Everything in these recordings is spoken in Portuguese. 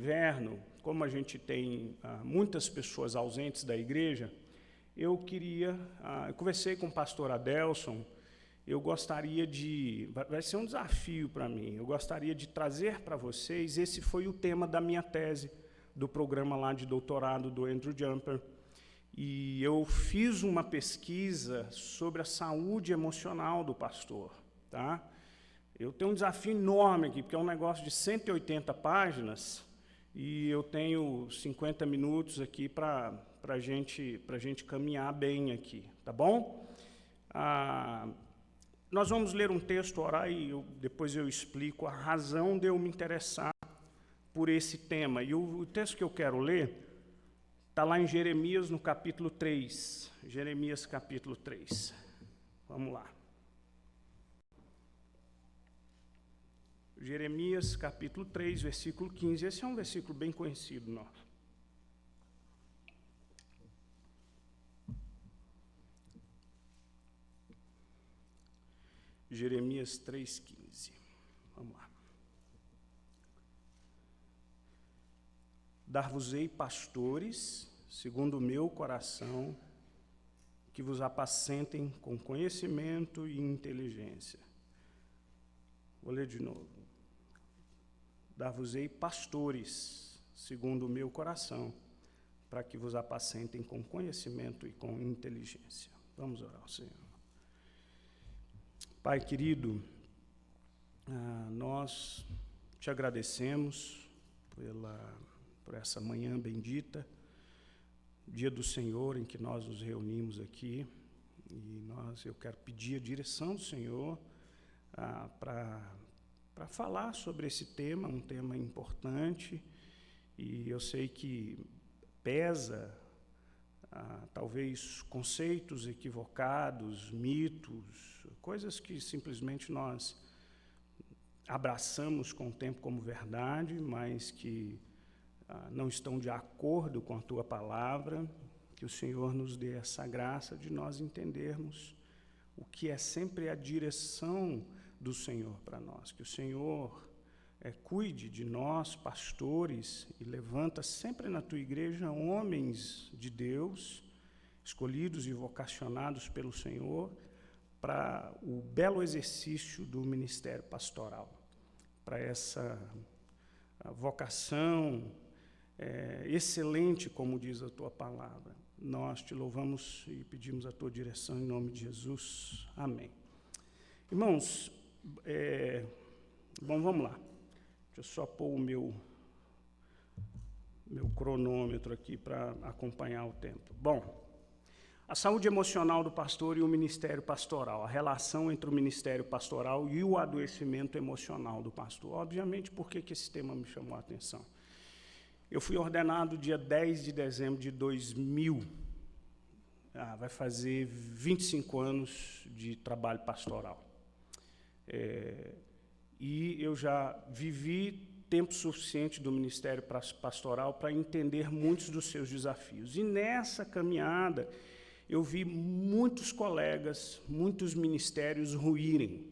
inverno, como a gente tem muitas pessoas ausentes da igreja, eu conversei com o pastor Adelson, eu gostaria vai ser um desafio para mim, eu gostaria de trazer para vocês, esse foi o tema da minha tese, do programa lá de doutorado do Andrew Jumper, e eu fiz uma pesquisa sobre a saúde emocional do pastor, tá? Eu tenho um desafio enorme aqui, porque é um negócio de 180 páginas, e eu tenho 50 minutos aqui para a gente caminhar bem aqui, tá bom? Nós vamos ler um texto, orar, e depois eu explico a razão de eu me interessar por esse tema. E o texto que eu quero ler está lá em Jeremias, no capítulo 3. Jeremias, capítulo 3. Vamos lá. Jeremias, capítulo 3, versículo 15. Esse é um versículo bem conhecido nosso. Jeremias 3,15. Vamos lá. Dar-vos-ei pastores, segundo o meu coração, que vos apacentem com conhecimento e inteligência. Vou ler de novo. Dar-vos-ei pastores, segundo o meu coração, para que vos apacentem com conhecimento e com inteligência. Vamos orar ao Senhor. Pai querido, nós te agradecemos por essa manhã bendita, dia do Senhor em que nós nos reunimos aqui, e eu quero pedir a direção do Senhor para falar sobre esse tema, um tema importante, e eu sei que pesa, talvez, conceitos equivocados, mitos, coisas que simplesmente nós abraçamos com o tempo como verdade, mas que não estão de acordo com a Tua Palavra, que o Senhor nos dê essa graça de nós entendermos o que é sempre a direção do Senhor para nós, que o Senhor cuide de nós, pastores, e levanta sempre na Tua igreja homens de Deus, escolhidos e vocacionados pelo Senhor, para o belo exercício do ministério pastoral, para essa vocação excelente, como diz a Tua Palavra. Nós te louvamos e pedimos a Tua direção em nome de Jesus. Amém. Irmãos, vamos lá. Deixa eu só pôr o meu cronômetro aqui para acompanhar o tempo. Bom, a saúde emocional do pastor e o ministério pastoral, a relação entre o ministério pastoral e o adoecimento emocional do pastor. Obviamente, por que esse tema me chamou a atenção? Eu fui ordenado dia 10 de dezembro de 2000. Vai fazer 25 anos de trabalho pastoral. E eu já vivi tempo suficiente do ministério pastoral para entender muitos dos seus desafios. E nessa caminhada, eu vi muitos colegas, muitos ministérios ruírem,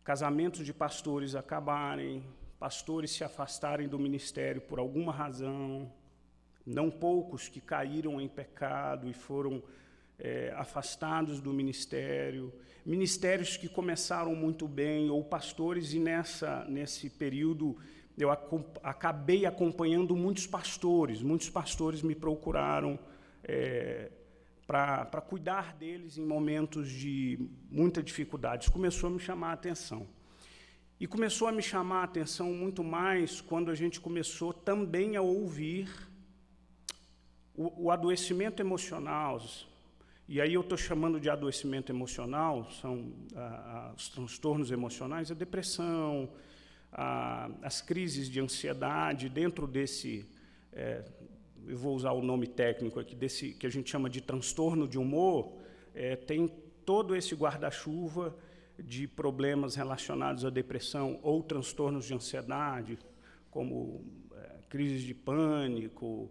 casamentos de pastores acabarem, pastores se afastarem do ministério por alguma razão, não poucos que caíram em pecado e foram afastados do ministério, ministérios que começaram muito bem, ou pastores, e nesse período eu acabei acompanhando muitos pastores me procuraram para cuidar deles em momentos de muita dificuldade. Começou a me chamar a atenção. E começou a me chamar a atenção muito mais quando a gente começou também a ouvir o adoecimento emocional. E aí eu estou chamando de adoecimento emocional, são os transtornos emocionais, a depressão, as crises de ansiedade, dentro desse, eu vou usar o nome técnico aqui, desse que a gente chama de transtorno de humor, tem todo esse guarda-chuva de problemas relacionados à depressão ou transtornos de ansiedade, como crises de pânico,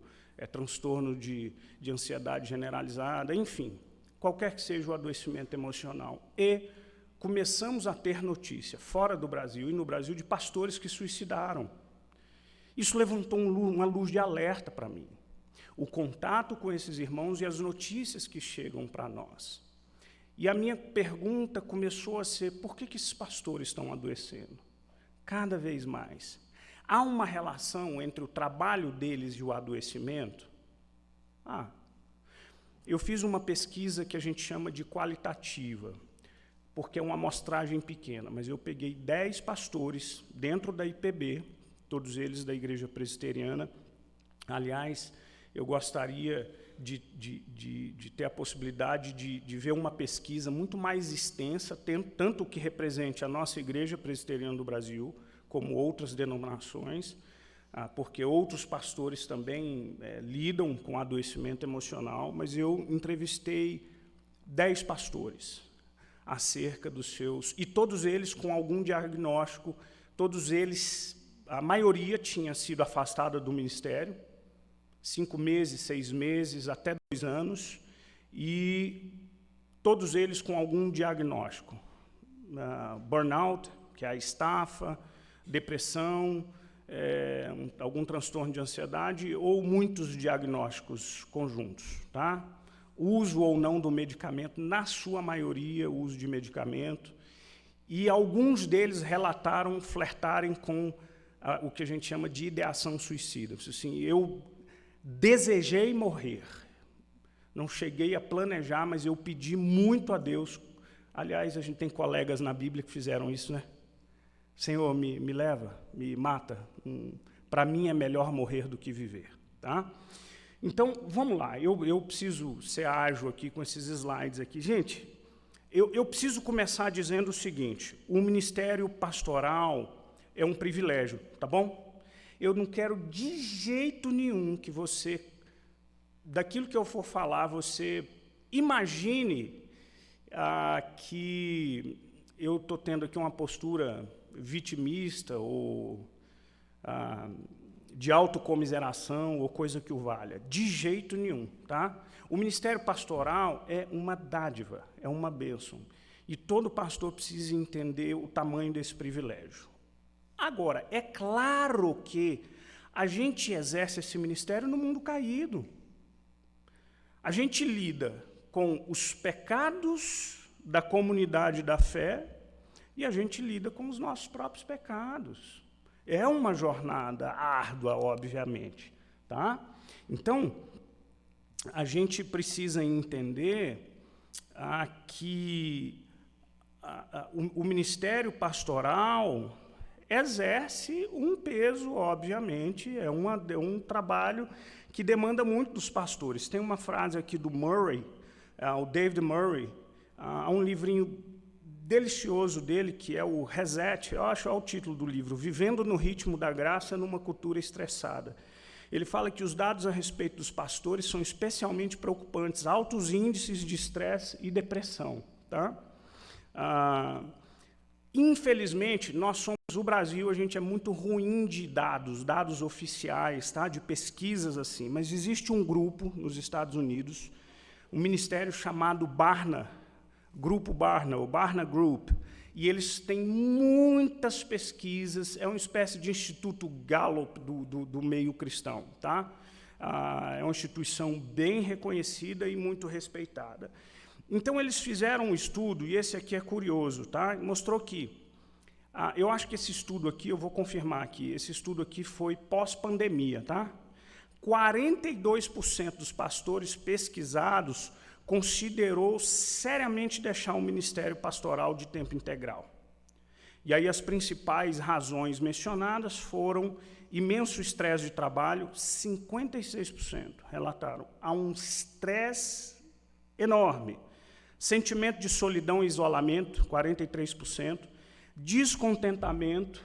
transtorno de ansiedade generalizada, enfim, qualquer que seja o adoecimento emocional. E começamos a ter notícia, fora do Brasil e no Brasil, de pastores que suicidaram. Isso levantou uma luz de alerta para mim. O contato com esses irmãos e as notícias que chegam para nós. E a minha pergunta começou a ser, por que esses pastores estão adoecendo? Cada vez mais. Há uma relação entre o trabalho deles e o adoecimento? Eu fiz uma pesquisa que a gente chama de qualitativa, porque é uma amostragem pequena, mas eu peguei 10 pastores dentro da IPB, todos eles da Igreja Presbiteriana. Aliás, eu gostaria de ter a possibilidade de ver uma pesquisa muito mais extensa, tanto que represente a nossa Igreja Presbiteriana do Brasil, como outras denominações, porque outros pastores também lidam com adoecimento emocional, mas eu entrevistei 10 pastores acerca dos seus... E todos eles com algum diagnóstico, todos eles, a maioria tinha sido afastada do ministério, 5 meses, 6 meses, até 2 anos, e todos eles com algum diagnóstico. Burnout, que é a estafa, depressão, algum transtorno de ansiedade, ou muitos diagnósticos conjuntos. Tá? Uso ou não do medicamento, na sua maioria, uso de medicamento, e alguns deles relataram flertarem com o que a gente chama de ideação suicida. Assim, eu desejei morrer, não cheguei a planejar, mas eu pedi muito a Deus. Aliás, a gente tem colegas na Bíblia que fizeram isso, né? Senhor, me leva, me mata. Para mim é melhor morrer do que viver. Tá? Então, vamos lá. Eu preciso ser ágil aqui com esses slides aqui. Gente, eu preciso começar dizendo o seguinte, o ministério pastoral é um privilégio, tá bom? Eu não quero de jeito nenhum que você, daquilo que eu for falar, você imagine que eu estou tendo aqui uma postura vitimista ou de autocomiseração ou coisa que o valha. De jeito nenhum. Tá? O ministério pastoral é uma dádiva, é uma bênção. E todo pastor precisa entender o tamanho desse privilégio. Agora, é claro que a gente exerce esse ministério no mundo caído. A gente lida com os pecados da comunidade da fé e a gente lida com os nossos próprios pecados. É uma jornada árdua, obviamente. Tá? Então, a gente precisa entender que o ministério pastoral exerce um peso, obviamente, é um trabalho que demanda muito dos pastores. Tem uma frase aqui do Murray, o David Murray, há um livrinho delicioso dele, que é o Reset, eu acho é o título do livro, Vivendo no Ritmo da Graça numa Cultura Estressada. Ele fala que os dados a respeito dos pastores são especialmente preocupantes, altos índices de estresse e depressão. Tá? Infelizmente, nós somos o Brasil, a gente é muito ruim de dados oficiais, tá? De pesquisas assim, mas existe um grupo nos Estados Unidos, um ministério chamado Barna, Grupo Barna, ou Barna Group, e eles têm muitas pesquisas, é uma espécie de instituto Gallup do meio cristão. Tá? É uma instituição bem reconhecida e muito respeitada. Então, eles fizeram um estudo, e esse aqui é curioso, tá? Mostrou que, eu acho que esse estudo aqui, eu vou confirmar aqui, esse estudo aqui foi pós-pandemia, tá? 42% dos pastores pesquisados considerou seriamente deixar o ministério pastoral de tempo integral. E aí as principais razões mencionadas foram imenso estresse de trabalho, 56% relataram, há um estresse enorme. Sentimento de solidão e isolamento, 43%. Descontentamento,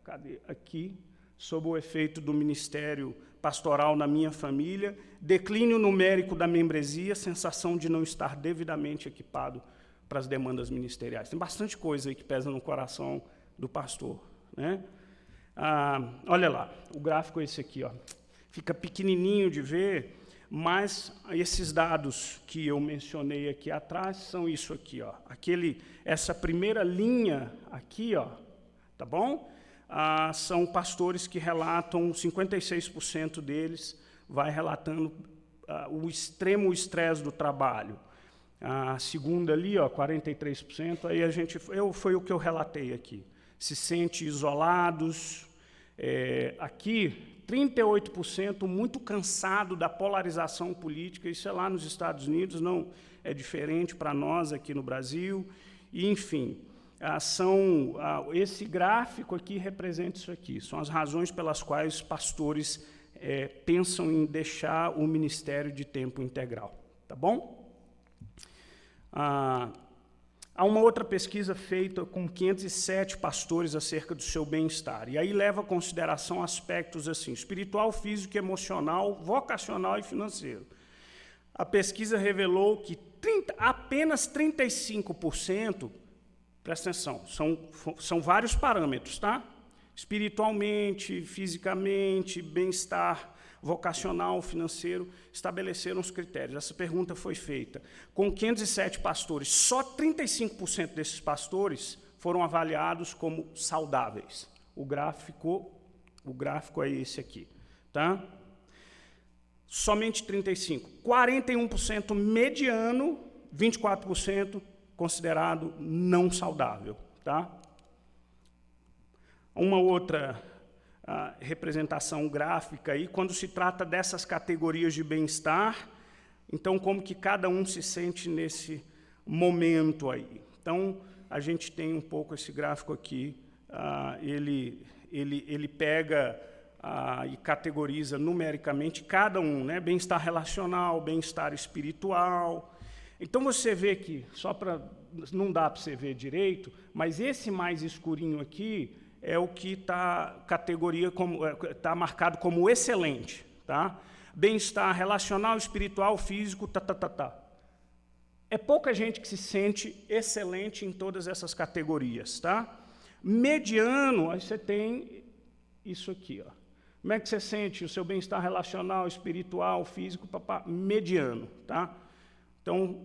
cadê? Aqui, sob o efeito do ministério pastoral na minha família. Declínio numérico da membresia, sensação de não estar devidamente equipado para as demandas ministeriais. Tem bastante coisa aí que pesa no coração do pastor. Né? Olha lá, o gráfico é esse aqui. Ó. Fica pequenininho de ver, mas esses dados que eu mencionei aqui atrás são isso aqui, ó. Essa primeira linha aqui, ó, tá bom? são pastores que relatam, 56% deles vai relatando o extremo estresse do trabalho. A segunda ali, 43%, aí foi o que eu relatei aqui. Se sente isolados. Aqui, 38% muito cansado da polarização política, isso é lá nos Estados Unidos, não é diferente para nós aqui no Brasil. E, enfim, esse gráfico aqui representa isso aqui, são as razões pelas quais os pastores pensam em deixar o ministério de tempo integral. Tá bom? Há uma outra pesquisa feita com 507 pastores acerca do seu bem-estar, e aí leva a consideração aspectos assim, espiritual, físico, emocional, vocacional e financeiro. A pesquisa revelou que apenas 35%, presta atenção, são vários parâmetros, tá? Espiritualmente, fisicamente, bem-estar, vocacional, financeiro, estabeleceram os critérios. Essa pergunta foi feita com 507 pastores. Só 35% desses pastores foram avaliados como saudáveis. O gráfico é esse aqui, tá? Somente 35%. 41% mediano, 24% considerado não saudável, tá? Uma outra representação gráfica aí, quando se trata dessas categorias de bem-estar, então como que cada um se sente nesse momento aí. Então, a gente tem um pouco esse gráfico aqui, ele pega e categoriza numericamente cada um, né? Bem-estar relacional, bem-estar espiritual. Então, você vê que, não dá para você ver direito, mas esse mais escurinho aqui é o que está marcado como excelente, tá? Bem-estar relacional, espiritual, físico, É pouca gente que se sente excelente em todas essas categorias, tá? Mediano, aí você tem isso aqui, ó. Como é que você sente o seu bem-estar relacional, espiritual, físico, mediano, tá? Então,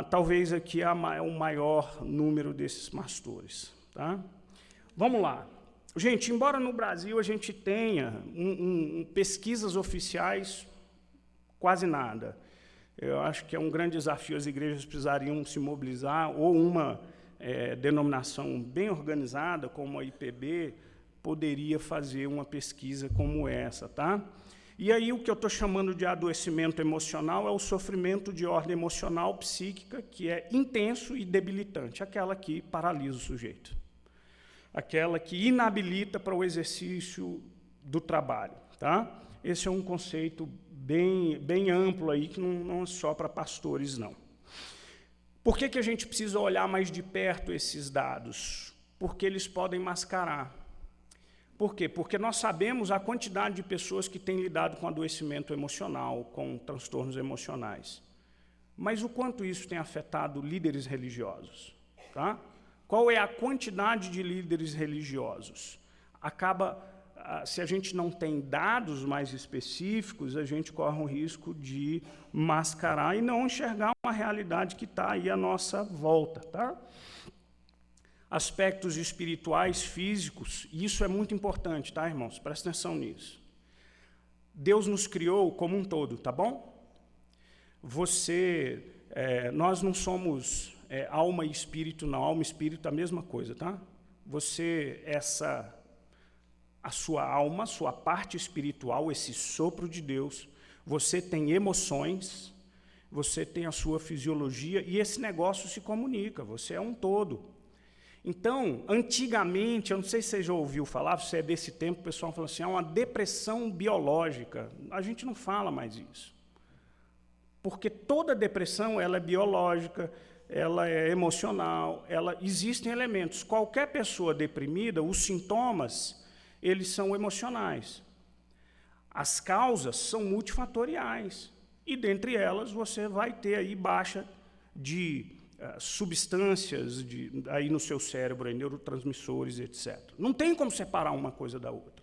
talvez aqui é o maior número desses pastores, tá? Vamos lá. Gente, embora no Brasil a gente tenha pesquisas oficiais, quase nada. Eu acho que é um grande desafio, as igrejas precisariam se mobilizar, ou uma denominação bem organizada, como a IPB, poderia fazer uma pesquisa como essa, tá? E aí o que eu estou chamando de adoecimento emocional é o sofrimento de ordem emocional, psíquica, que é intenso e debilitante, aquela que paralisa o sujeito. Aquela que inabilita para o exercício do trabalho, tá? Esse é um conceito bem amplo aí, que não é só para pastores, não. Por que a gente precisa olhar mais de perto esses dados? Porque eles podem mascarar. Por quê? Porque nós sabemos a quantidade de pessoas que têm lidado com adoecimento emocional, com transtornos emocionais. Mas o quanto isso tem afetado líderes religiosos, tá? Qual é a quantidade de líderes religiosos? Se a gente não tem dados mais específicos, a gente corre o risco de mascarar e não enxergar uma realidade que está aí à nossa volta, tá? Aspectos espirituais, físicos, e isso é muito importante, tá, irmãos? Presta atenção nisso. Deus nos criou como um todo, tá bom? Nós não somos alma e espírito, não. Alma e espírito é a mesma coisa, tá? A sua alma, sua parte espiritual, esse sopro de Deus, você tem emoções, você tem a sua fisiologia, e esse negócio se comunica, você é um todo. Então, antigamente, eu não sei se você já ouviu falar, se é desse tempo, o pessoal fala assim, uma depressão biológica. A gente não fala mais isso. Porque toda depressão, ela é biológica, ela é emocional, existem elementos. Qualquer pessoa deprimida, os sintomas, eles são emocionais. As causas são multifatoriais. E, dentre elas, você vai ter aí baixa de substâncias aí no seu cérebro, aí, neurotransmissores, etc. Não tem como separar uma coisa da outra.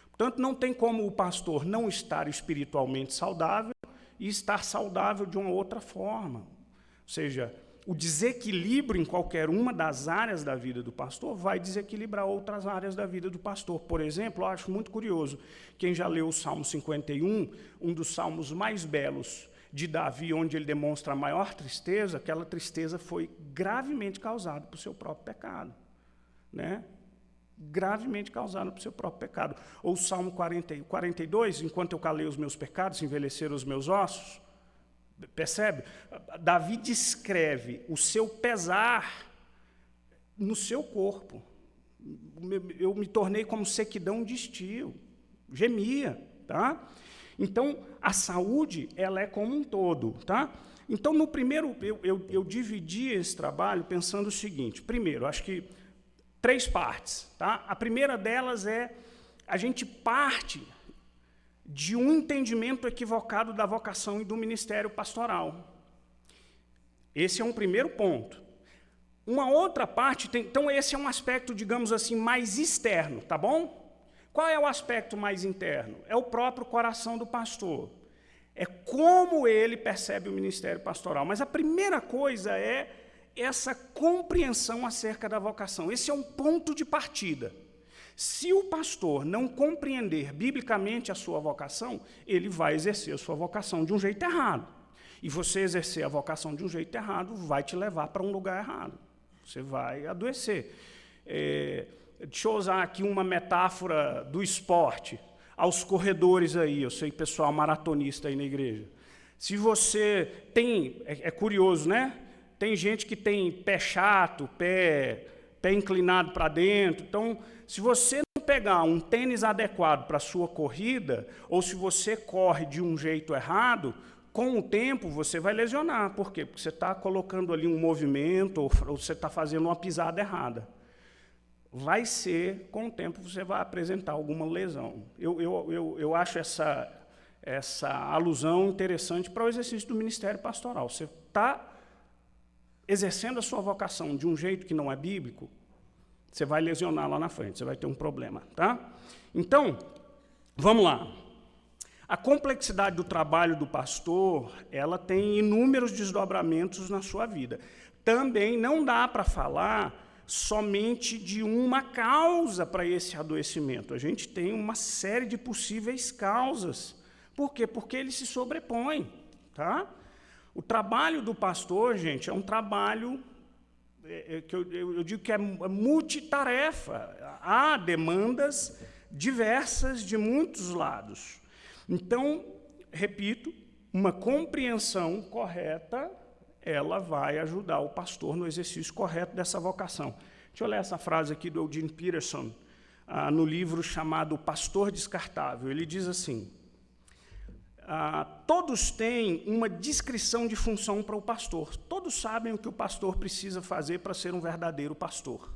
Portanto, não tem como o pastor não estar espiritualmente saudável e estar saudável de uma outra forma. Ou seja, o desequilíbrio em qualquer uma das áreas da vida do pastor vai desequilibrar outras áreas da vida do pastor. Por exemplo, eu acho muito curioso, quem já leu o Salmo 51, um dos salmos mais belos de Davi, onde ele demonstra a maior tristeza, aquela tristeza foi gravemente causada por seu próprio pecado, né? Gravemente causada por seu próprio pecado. Ou o Salmo 42, enquanto eu calei os meus pecados, envelheceram os meus ossos. Percebe? Davi descreve o seu pesar no seu corpo. Eu me tornei como sequidão de estio, gemia, tá? Então, a saúde, ela é como um todo, tá? Então, no primeiro, eu dividi esse trabalho pensando o seguinte. Primeiro, acho que 3 partes, tá? A primeira delas é a gente parte de um entendimento equivocado da vocação e do ministério pastoral. Esse é um primeiro ponto. Uma outra parte, então esse é um aspecto, digamos assim, mais externo, tá bom? Qual é o aspecto mais interno? É o próprio coração do pastor. É como ele percebe o ministério pastoral. Mas a primeira coisa é essa compreensão acerca da vocação. Esse é um ponto de partida. Se o pastor não compreender biblicamente a sua vocação, ele vai exercer a sua vocação de um jeito errado. E você exercer a vocação de um jeito errado vai te levar para um lugar errado. Você vai adoecer. Deixa eu usar aqui uma metáfora do esporte. Aos corredores aí, eu sei pessoal maratonista aí na igreja. Se você tem, é curioso, né? Tem gente que tem pé chato, pé inclinado para dentro. Então, se você não pegar um tênis adequado para a sua corrida, ou se você corre de um jeito errado, com o tempo você vai lesionar. Por quê? Porque você está colocando ali um movimento, ou você está fazendo uma pisada errada. Vai ser, com o tempo, você vai apresentar alguma lesão. Eu acho essa alusão interessante para o exercício do ministério pastoral. Você está exercendo a sua vocação de um jeito que não é bíblico, você vai lesionar lá na frente, você vai ter um problema, tá? Então, vamos lá. A complexidade do trabalho do pastor, ela tem inúmeros desdobramentos na sua vida. Também não dá para falar somente de uma causa para esse adoecimento. A gente tem uma série de possíveis causas. Por quê? Porque ele se sobrepõe, tá? O trabalho do pastor, gente, é um trabalho que eu digo que é multitarefa. Há demandas diversas de muitos lados. Então, repito, uma compreensão correta, ela vai ajudar o pastor no exercício correto dessa vocação. Deixa eu ler essa frase aqui do Eugene Peterson, no livro chamado O Pastor Descartável. Ele diz assim: todos têm uma descrição de função para o pastor. Todos sabem o que o pastor precisa fazer para ser um verdadeiro pastor.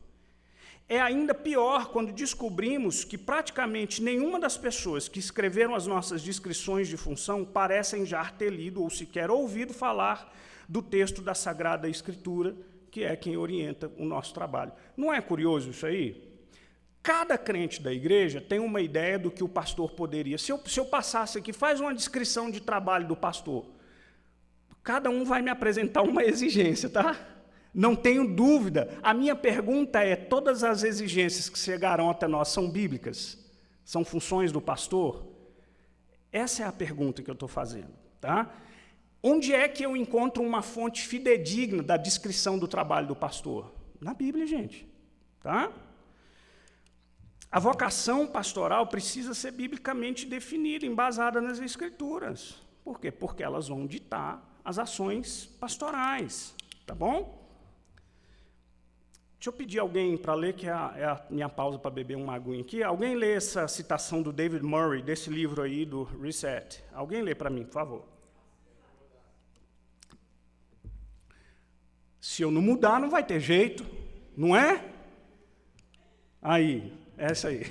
É ainda pior quando descobrimos que praticamente nenhuma das pessoas que escreveram as nossas descrições de função parecem já ter lido ou sequer ouvido falar do texto da Sagrada Escritura, que é quem orienta o nosso trabalho. Não é curioso isso aí? Cada crente da igreja tem uma ideia do que o pastor poderia. Se eu passasse aqui, faz uma descrição de trabalho do pastor. Cada um vai me apresentar uma exigência, tá? Não tenho dúvida. A minha pergunta é: todas as exigências que chegarão até nós são bíblicas? São funções do pastor? Essa é a pergunta que eu estou fazendo, tá? Onde é que eu encontro uma fonte fidedigna da descrição do trabalho do pastor? Na Bíblia, gente, tá? A vocação pastoral precisa ser biblicamente definida, embasada nas Escrituras. Por quê? Porque elas vão ditar as ações pastorais, tá bom? Deixa eu pedir alguém para ler, que é a minha pausa para beber uma aguinha aqui. Alguém lê essa citação do David Murray, desse livro aí, do Reset. Alguém lê para mim, por favor. Se eu não mudar, não vai ter jeito, não é? Aí, essa aí.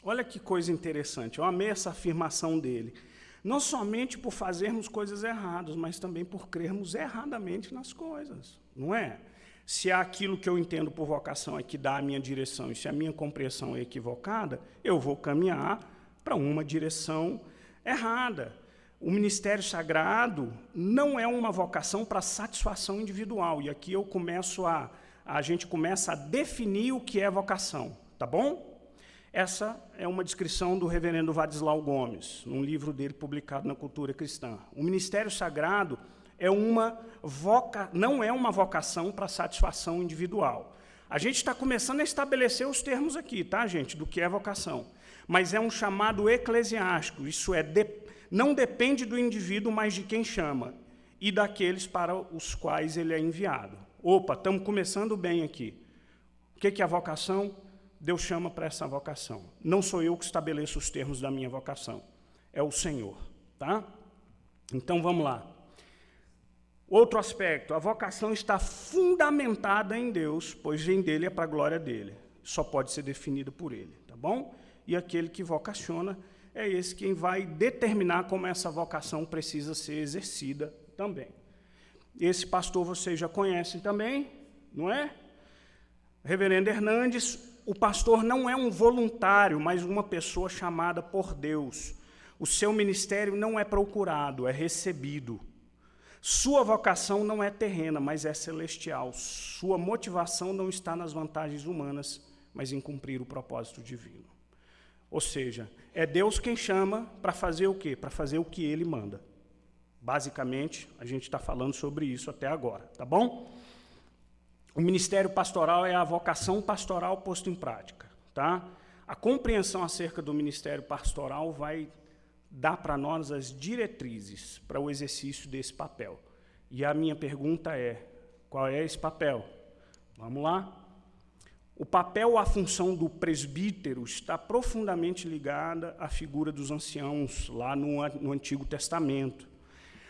Olha que coisa interessante, eu amei essa afirmação dele. Não somente por fazermos coisas erradas, mas também por crermos erradamente nas coisas, não é? Se aquilo que eu entendo por vocação é que dá a minha direção, e se a minha compreensão é equivocada, eu vou caminhar para uma direção errada. O ministério sagrado não é uma vocação para satisfação individual, e aqui a gente começa a definir o que é vocação, tá bom? Essa é uma descrição do reverendo Vadislau Gomes, num livro dele publicado na Cultura Cristã. O ministério sagrado não é uma vocação para satisfação individual. A gente está começando a estabelecer os termos aqui, tá, gente, do que é vocação. Mas é um chamado eclesiástico, isso é, não depende do indivíduo, mas de quem chama, e daqueles para os quais ele é enviado. Opa, estamos começando bem aqui. O que é a vocação? Deus chama para essa vocação. Não sou eu que estabeleço os termos da minha vocação, é o Senhor, tá? Então, vamos lá. Outro aspecto, a vocação está fundamentada em Deus, pois vem dele é para a glória dele. Só pode ser definida por ele, tá bom? E aquele que vocaciona é esse quem vai determinar como essa vocação precisa ser exercida também. Esse pastor vocês já conhecem também, não é? Reverendo Hernandes. O pastor não é um voluntário, mas uma pessoa chamada por Deus. O seu ministério não é procurado, é recebido. Sua vocação não é terrena, mas é celestial. Sua motivação não está nas vantagens humanas, mas em cumprir o propósito divino. Ou seja, é Deus quem chama para fazer o quê? Para fazer o que ele manda. Basicamente, a gente está falando sobre isso até agora, tá bom? O ministério pastoral é a vocação pastoral posta em prática, tá? A compreensão acerca do ministério pastoral vai dar para nós as diretrizes para o exercício desse papel. E a minha pergunta é, qual é esse papel? Vamos lá? O papel, a função do presbítero está profundamente ligada à figura dos anciãos lá no Antigo Testamento.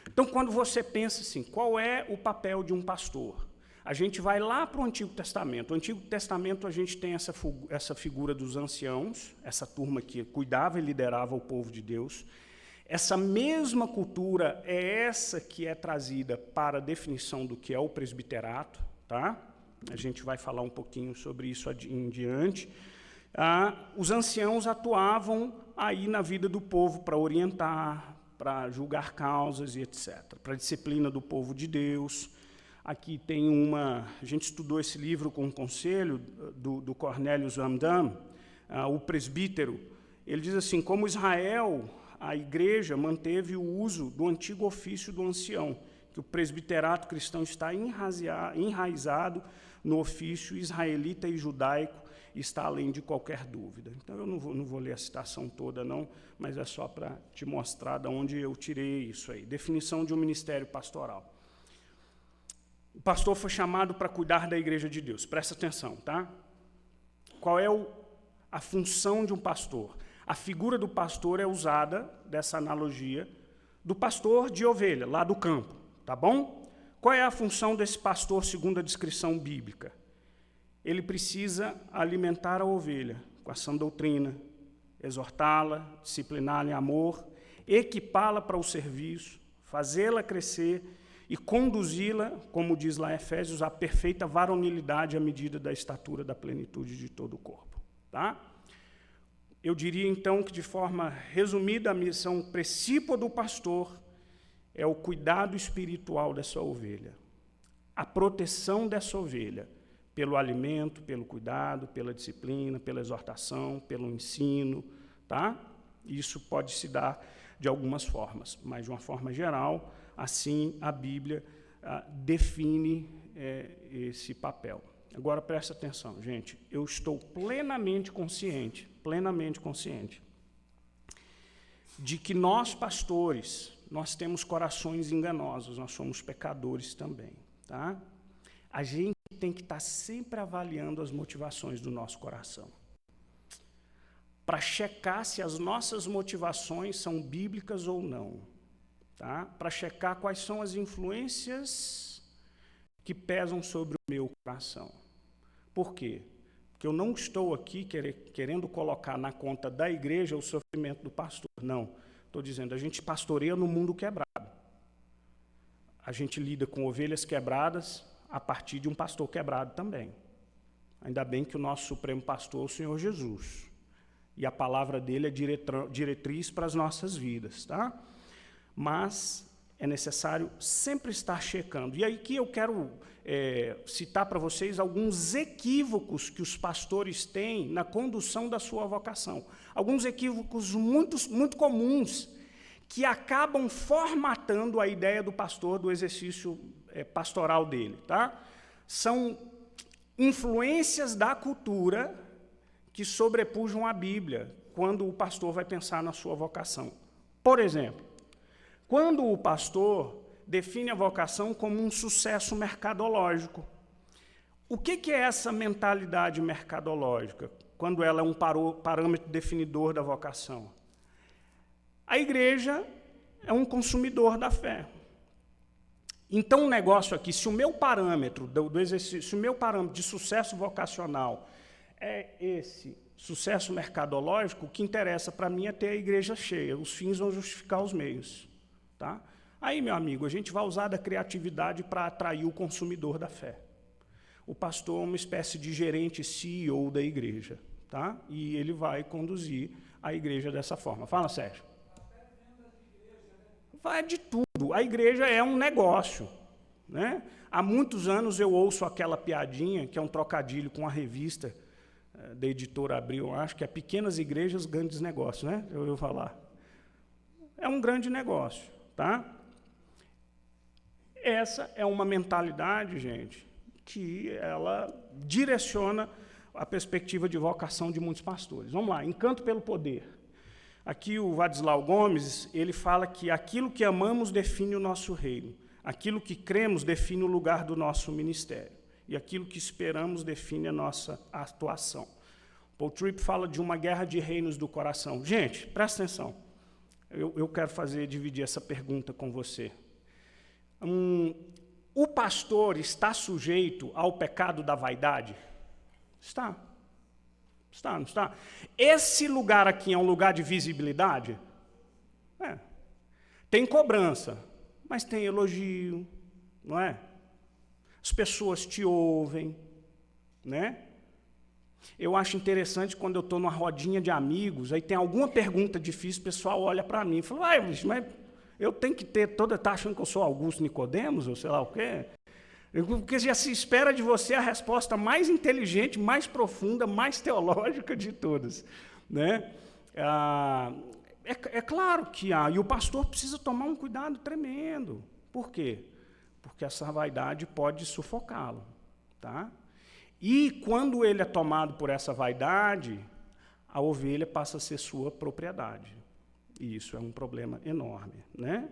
Então, quando você pensa assim, qual é o papel de um pastor? A gente vai lá para o Antigo Testamento. No Antigo Testamento, a gente tem essa figura dos anciãos, essa turma que cuidava e liderava o povo de Deus. Essa mesma cultura é essa que é trazida para a definição do que é o presbiterato, tá? A gente vai falar um pouquinho sobre isso em diante. Os anciãos atuavam aí na vida do povo para orientar, para julgar causas e etc., para a disciplina do povo de Deus. Aqui tem a gente estudou esse livro com o conselho do Cornelius Van Damme, o presbítero. Ele diz assim, como Israel, a igreja manteve o uso do antigo ofício do ancião, que o presbiterato cristão está enraizado no ofício israelita e judaico, está além de qualquer dúvida. Então, eu não vou ler a citação toda, não, mas é só para te mostrar de onde eu tirei isso aí. Definição de um ministério pastoral. O pastor foi chamado para cuidar da igreja de Deus. Presta atenção, tá? Qual é a função de um pastor? A figura do pastor é usada, dessa analogia, do pastor de ovelha, lá do campo, tá bom? Qual é a função desse pastor, segundo a descrição bíblica? Ele precisa alimentar a ovelha com a sã doutrina, exortá-la, discipliná-la em amor, equipá-la para o serviço, fazê-la crescer e conduzi-la, como diz lá em Efésios, à perfeita varonilidade à medida da estatura da plenitude de todo o corpo. Tá? Eu diria, então, que, de forma resumida, a missão principal do pastor é o cuidado espiritual dessa ovelha, a proteção dessa ovelha, pelo alimento, pelo cuidado, pela disciplina, pela exortação, pelo ensino. Tá? Isso pode se dar de algumas formas, mas, de uma forma geral, assim, a Bíblia define esse papel. Agora, presta atenção, gente. Eu estou plenamente consciente de que nós, pastores, nós temos corações enganosos, nós somos pecadores também. Tá? A gente tem que estar sempre avaliando as motivações do nosso coração, para checar se as nossas motivações são bíblicas ou não. Tá? Para checar quais são as influências que pesam sobre o meu coração. Por quê? porque eu não estou aqui querendo colocar na conta da igreja o sofrimento do pastor. Não, estou dizendo, a gente pastoreia no mundo quebrado. A gente lida com ovelhas quebradas a partir de um pastor quebrado também. Ainda bem que o nosso supremo pastor é o Senhor Jesus. E a palavra dele é diretriz para as nossas vidas, tá? Mas é necessário sempre estar checando. E aí que eu quero citar para vocês alguns equívocos que os pastores têm na condução da sua vocação. Alguns equívocos muito comuns que acabam formatando a ideia do pastor, do exercício pastoral dele, tá? São influências da cultura que sobrepujam a Bíblia quando o pastor vai pensar na sua vocação. Por exemplo, quando o pastor define a vocação como um sucesso mercadológico. O que é essa mentalidade mercadológica, quando ela é um parâmetro definidor da vocação? A igreja é um consumidor da fé. Então, o negócio aqui, se o meu parâmetro do exercício, se o meu parâmetro de sucesso vocacional é esse sucesso mercadológico, o que interessa para mim é ter a igreja cheia. Os fins vão justificar os meios. Tá? Aí, meu amigo, a gente vai usar da criatividade para atrair o consumidor da fé. O pastor é uma espécie de gerente CEO da igreja. Tá? E ele vai conduzir a igreja dessa forma. Fala, Sérgio. Vai de tudo. A igreja é um negócio, né? Há muitos anos eu ouço aquela piadinha, que é um trocadilho com a revista da editora Abril, acho que é Pequenas Igrejas, Grandes Negócios, né? Eu ouvi falar. É um grande negócio, tá? Essa é uma mentalidade, gente, que ela direciona a perspectiva de vocação de muitos pastores. Vamos lá, encanto pelo poder. Aqui o Vadislau Gomes, ele fala que aquilo que amamos define o nosso reino, aquilo que cremos define o lugar do nosso ministério, e aquilo que esperamos define a nossa atuação. Paul Tripp fala de uma guerra de reinos do coração. Gente, presta atenção, eu quero dividir essa pergunta com você. O pastor está sujeito ao pecado da vaidade? Está. Está, não está? Esse lugar aqui é um lugar de visibilidade? É. Tem cobrança, mas tem elogio, não é? As pessoas te ouvem, né? Eu acho interessante quando eu estou numa rodinha de amigos, aí tem alguma pergunta difícil, o pessoal olha para mim e fala, mas eu tenho que ter tá achando que eu sou Augusto Nicodemos, ou sei lá o quê? Porque já se espera de você a resposta mais inteligente, mais profunda, mais teológica de todas, né? É claro que há, e o pastor precisa tomar um cuidado tremendo. Por quê? Porque essa vaidade pode sufocá-lo, tá? E quando ele é tomado por essa vaidade, a ovelha passa a ser sua propriedade. E isso é um problema enorme, né?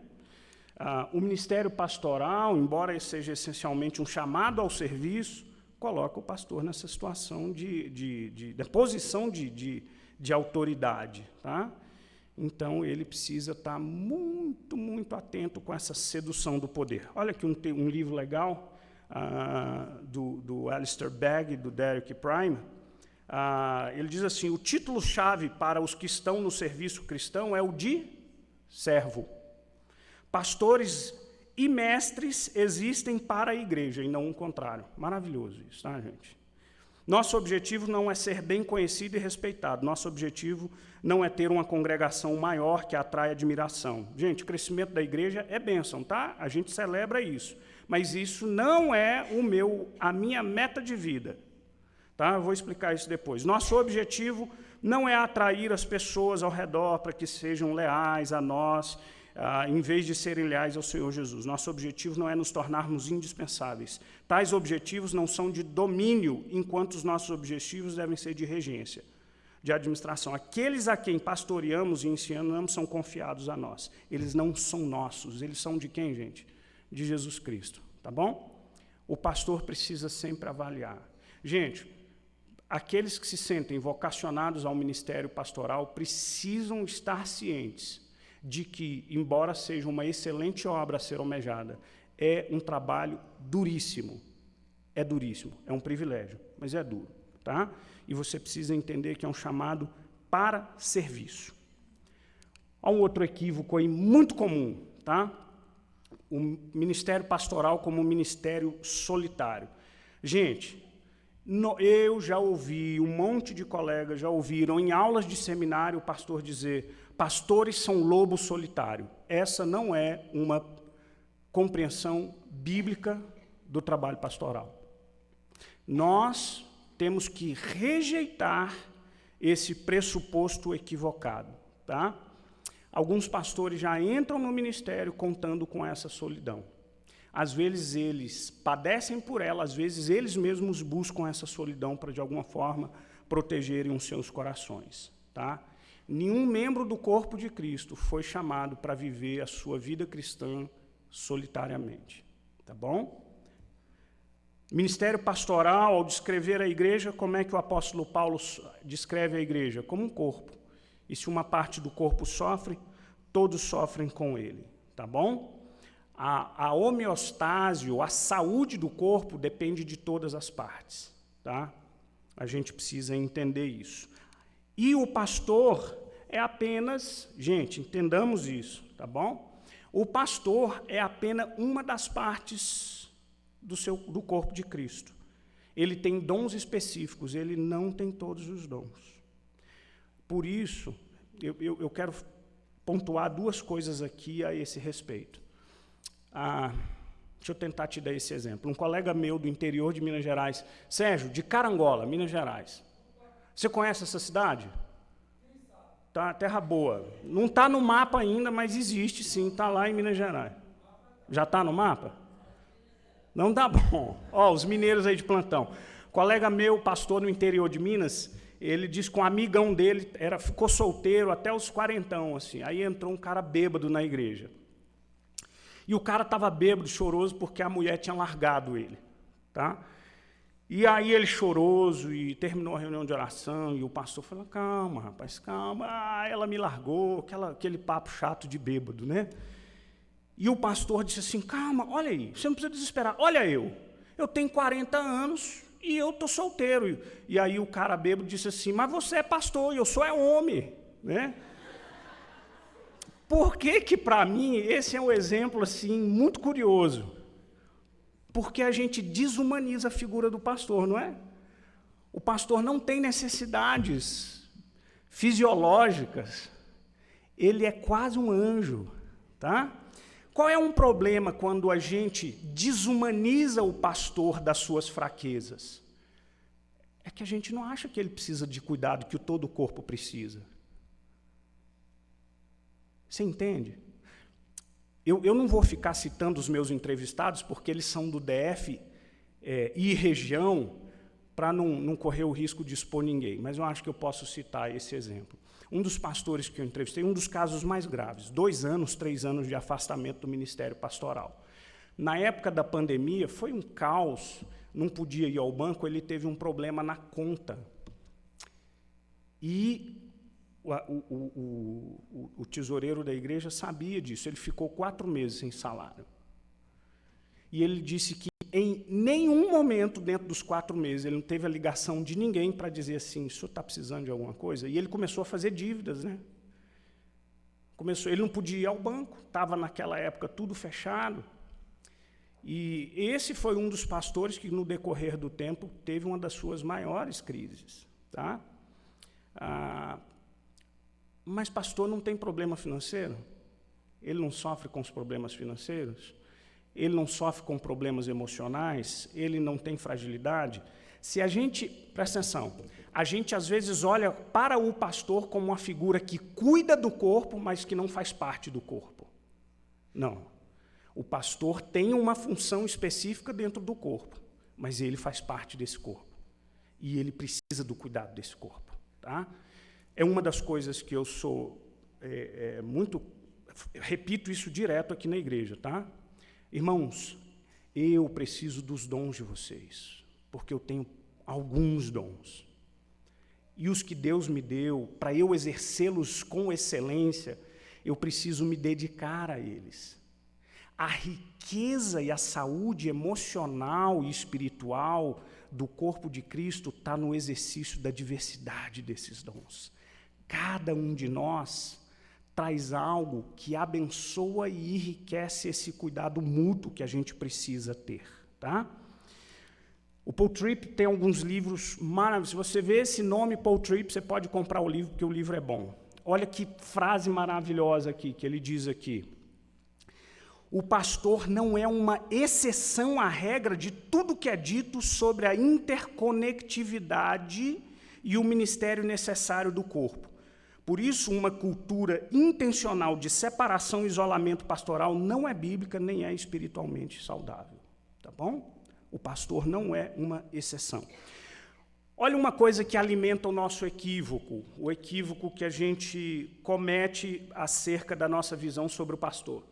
O ministério pastoral, embora seja essencialmente um chamado ao serviço, coloca o pastor nessa situação de posição de autoridade. Tá? Então, ele precisa estar muito, muito atento com essa sedução do poder. Olha aqui um livro legal do Alistair Begg, do Derek Prime. Ele diz assim, o título-chave para os que estão no serviço cristão é o de servo. Pastores e mestres existem para a igreja, e não o contrário. Maravilhoso isso, tá, gente? Nosso objetivo não é ser bem conhecido e respeitado. Nosso objetivo não é ter uma congregação maior que atrai admiração. Gente, o crescimento da igreja é bênção, tá? A gente celebra isso. Mas isso não é a minha meta de vida. Tá? Eu vou explicar isso depois. Nosso objetivo não é atrair as pessoas ao redor para que sejam leais a nós, em vez de serem leais ao Senhor Jesus. Nosso objetivo não é nos tornarmos indispensáveis. Tais objetivos não são de domínio, enquanto os nossos objetivos devem ser de regência, de administração. Aqueles a quem pastoreamos e ensinamos são confiados a nós. Eles não são nossos. Eles são de quem, gente? De Jesus Cristo. Tá bom? O pastor precisa sempre avaliar. Gente, aqueles que se sentem vocacionados ao ministério pastoral precisam estar cientes de que, embora seja uma excelente obra a ser almejada, é um trabalho duríssimo. É duríssimo, é um privilégio, mas é duro. tá? E você precisa entender que é um chamado para serviço. Há um outro equívoco aí muito comum, tá? O ministério pastoral como um ministério solitário. Gente, eu já ouvi, um monte de colegas já ouviram em aulas de seminário o pastor dizer: pastores são lobo solitário. Essa não é uma compreensão bíblica do trabalho pastoral. Nós temos que rejeitar esse pressuposto equivocado, tá? Alguns pastores já entram no ministério contando com essa solidão. Às vezes eles padecem por ela, às vezes eles mesmos buscam essa solidão para, de alguma forma, protegerem os seus corações, tá? Nenhum membro do corpo de Cristo foi chamado para viver a sua vida cristã solitariamente, tá bom? Ministério pastoral, ao descrever a igreja, como é que o apóstolo Paulo descreve a igreja? Como um corpo. E se uma parte do corpo sofre, todos sofrem com ele, tá bom? A homeostase, ou a saúde do corpo, depende de todas as partes, tá? A gente precisa entender isso. E o pastor é apenas, gente, entendamos isso, tá bom? O pastor é apenas uma das partes do corpo de Cristo. Ele tem dons específicos, ele não tem todos os dons. Por isso, eu quero pontuar duas coisas aqui a esse respeito. Deixa eu tentar te dar esse exemplo. Um colega meu do interior de Minas Gerais, Sérgio, de Carangola, Minas Gerais. Você conhece essa cidade? Tá, Terra Boa. Não está no mapa ainda, mas existe sim, está lá em Minas Gerais. Já está no mapa? Não dá bom. Ó, os mineiros aí de plantão. Colega meu, pastor no interior de Minas, ele disse que um amigão dele ficou solteiro até os 40, assim. Aí entrou um cara bêbado na igreja. E o cara estava bêbado, choroso, porque a mulher tinha largado ele, tá? E aí ele choroso, e terminou a reunião de oração, e o pastor falou: calma, rapaz, calma. Ela me largou, aquele papo chato de bêbado, né? E o pastor disse assim: calma, olha aí, você não precisa desesperar. Olha eu tenho 40 anos e eu estou solteiro. E aí o cara bêbado disse assim: mas você é pastor e eu sou homem, né? Por que para mim esse é um exemplo assim muito curioso? Porque a gente desumaniza a figura do pastor, não é? O pastor não tem necessidades fisiológicas. Ele é quase um anjo, tá? Qual é um problema quando a gente desumaniza o pastor das suas fraquezas? É que a gente não acha que ele precisa de cuidado que todo o corpo precisa. Você entende? Eu não vou ficar citando os meus entrevistados, porque eles são do DF e região, para não correr o risco de expor ninguém, mas eu acho que eu posso citar esse exemplo. Um dos pastores que eu entrevistei, um dos casos mais graves, 2 anos, 3 anos de afastamento do ministério pastoral. Na época da pandemia, foi um caos, não podia ir ao banco, ele teve um problema na conta. E o tesoureiro da igreja sabia disso, ele ficou 4 meses sem salário. E ele disse que em nenhum momento dentro dos 4 meses ele não teve a ligação de ninguém para dizer assim: o senhor está precisando de alguma coisa? E ele começou a fazer dívidas, né? Ele não podia ir ao banco, estava naquela época tudo fechado. E esse foi um dos pastores que, no decorrer do tempo, teve uma das suas maiores crises, tá? Mas pastor não tem problema financeiro? Ele não sofre com os problemas financeiros? Ele não sofre com problemas emocionais? Ele não tem fragilidade? Se a gente, presta atenção, a gente às vezes olha para o pastor como uma figura que cuida do corpo, mas que não faz parte do corpo. Não. O pastor tem uma função específica dentro do corpo, mas ele faz parte desse corpo. E ele precisa do cuidado desse corpo, tá? É uma das coisas que eu sou muito... Repito isso direto aqui na igreja, tá? Irmãos, eu preciso dos dons de vocês, porque eu tenho alguns dons. E os que Deus me deu, para eu exercê-los com excelência, eu preciso me dedicar a eles. A riqueza e a saúde emocional e espiritual do corpo de Cristo está no exercício da diversidade desses dons. Cada um de nós traz algo que abençoa e enriquece esse cuidado mútuo que a gente precisa ter, tá? O Paul Tripp tem alguns livros maravilhosos. Se você vê esse nome Paul Tripp, você pode comprar o livro, porque o livro é bom. Olha que frase maravilhosa aqui, que ele diz aqui. O pastor não é uma exceção à regra de tudo que é dito sobre a interconectividade e o ministério necessário do corpo. Por isso, uma cultura intencional de separação e isolamento pastoral não é bíblica nem é espiritualmente saudável. Tá bom? O pastor não é uma exceção. Olha uma coisa que alimenta o nosso equívoco, o equívoco que a gente comete acerca da nossa visão sobre o pastor.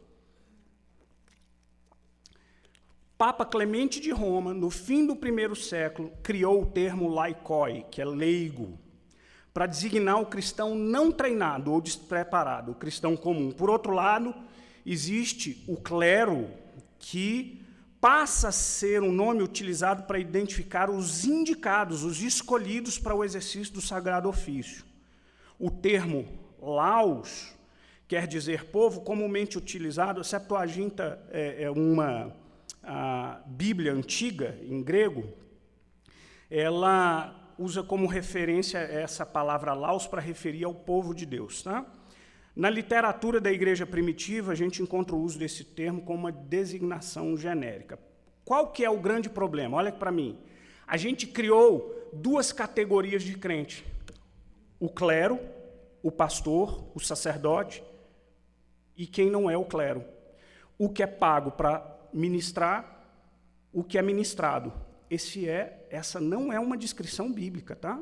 Papa Clemente de Roma, no fim do primeiro século, criou o termo laikoi, que é leigo, para designar o cristão não treinado ou despreparado, o cristão comum. Por outro lado, existe o clero, que passa a ser um nome utilizado para identificar os indicados, os escolhidos para o exercício do sagrado ofício. O termo laos quer dizer povo, comumente utilizado. A Septuaginta é uma Bíblia antiga, em grego. Ela usa como referência essa palavra laos para referir ao povo de Deus, tá? Na literatura da igreja primitiva, a gente encontra o uso desse termo como uma designação genérica. Qual que é o grande problema? Olha para mim. A gente criou duas categorias de crente. O clero, o pastor, o sacerdote, e quem não é o clero. O que é pago para ministrar, o que é ministrado. Essa não é uma descrição bíblica, tá?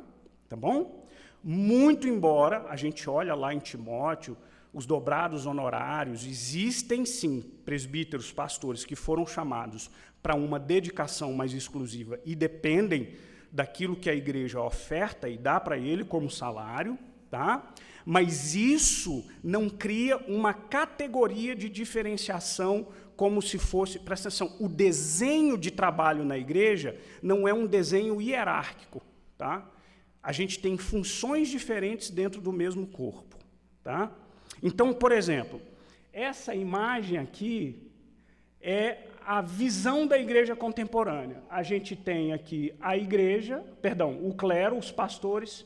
Tá bom? Muito embora a gente olha lá em Timóteo, os dobrados honorários, existem sim presbíteros, pastores que foram chamados para uma dedicação mais exclusiva e dependem daquilo que a igreja oferta e dá para ele como salário, tá? Mas isso não cria uma categoria de diferenciação como se fosse, presta atenção, o desenho de trabalho na igreja não é um desenho hierárquico, tá? A gente tem funções diferentes dentro do mesmo corpo, tá? Então, por exemplo, essa imagem aqui é a visão da igreja contemporânea. A gente tem aqui a igreja, o clero, os pastores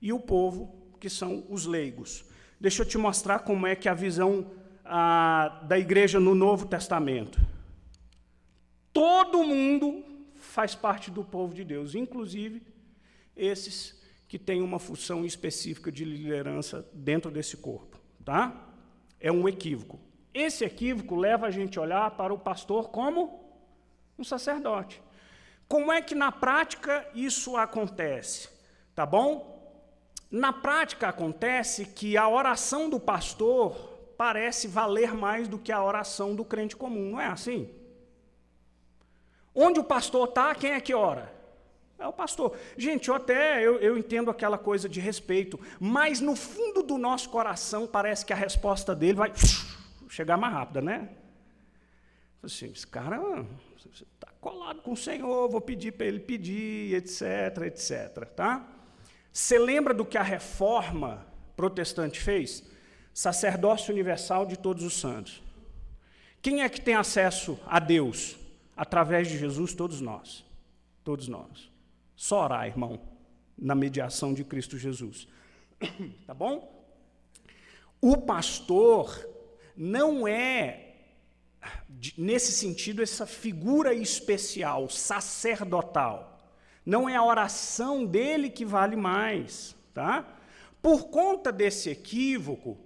e o povo, que são os leigos. Deixa eu te mostrar como é que a visão da igreja no Novo Testamento. Todo mundo faz parte do povo de Deus, inclusive esses que têm uma função específica de liderança dentro desse corpo, tá? É um equívoco. Esse equívoco leva a gente a olhar para o pastor como um sacerdote. Como é que na prática isso acontece? Tá bom? Na prática acontece que a oração do pastor parece valer mais do que a oração do crente comum, não é assim? Onde o pastor está, quem é que ora? É o pastor. Gente, eu entendo aquela coisa de respeito, mas no fundo do nosso coração parece que a resposta dele vai chegar mais rápida, né? Assim, esse cara está colado com o Senhor, vou pedir para ele pedir, etc, etc. Tá? Você lembra do que a reforma protestante fez? Sacerdócio universal de todos os santos. Quem é que tem acesso a Deus? Através de Jesus, todos nós. Todos nós. Só orar, irmão, na mediação de Cristo Jesus. Tá bom? O pastor não é, nesse sentido, essa figura especial, sacerdotal. Não é a oração dele que vale mais, tá? Por conta desse equívoco,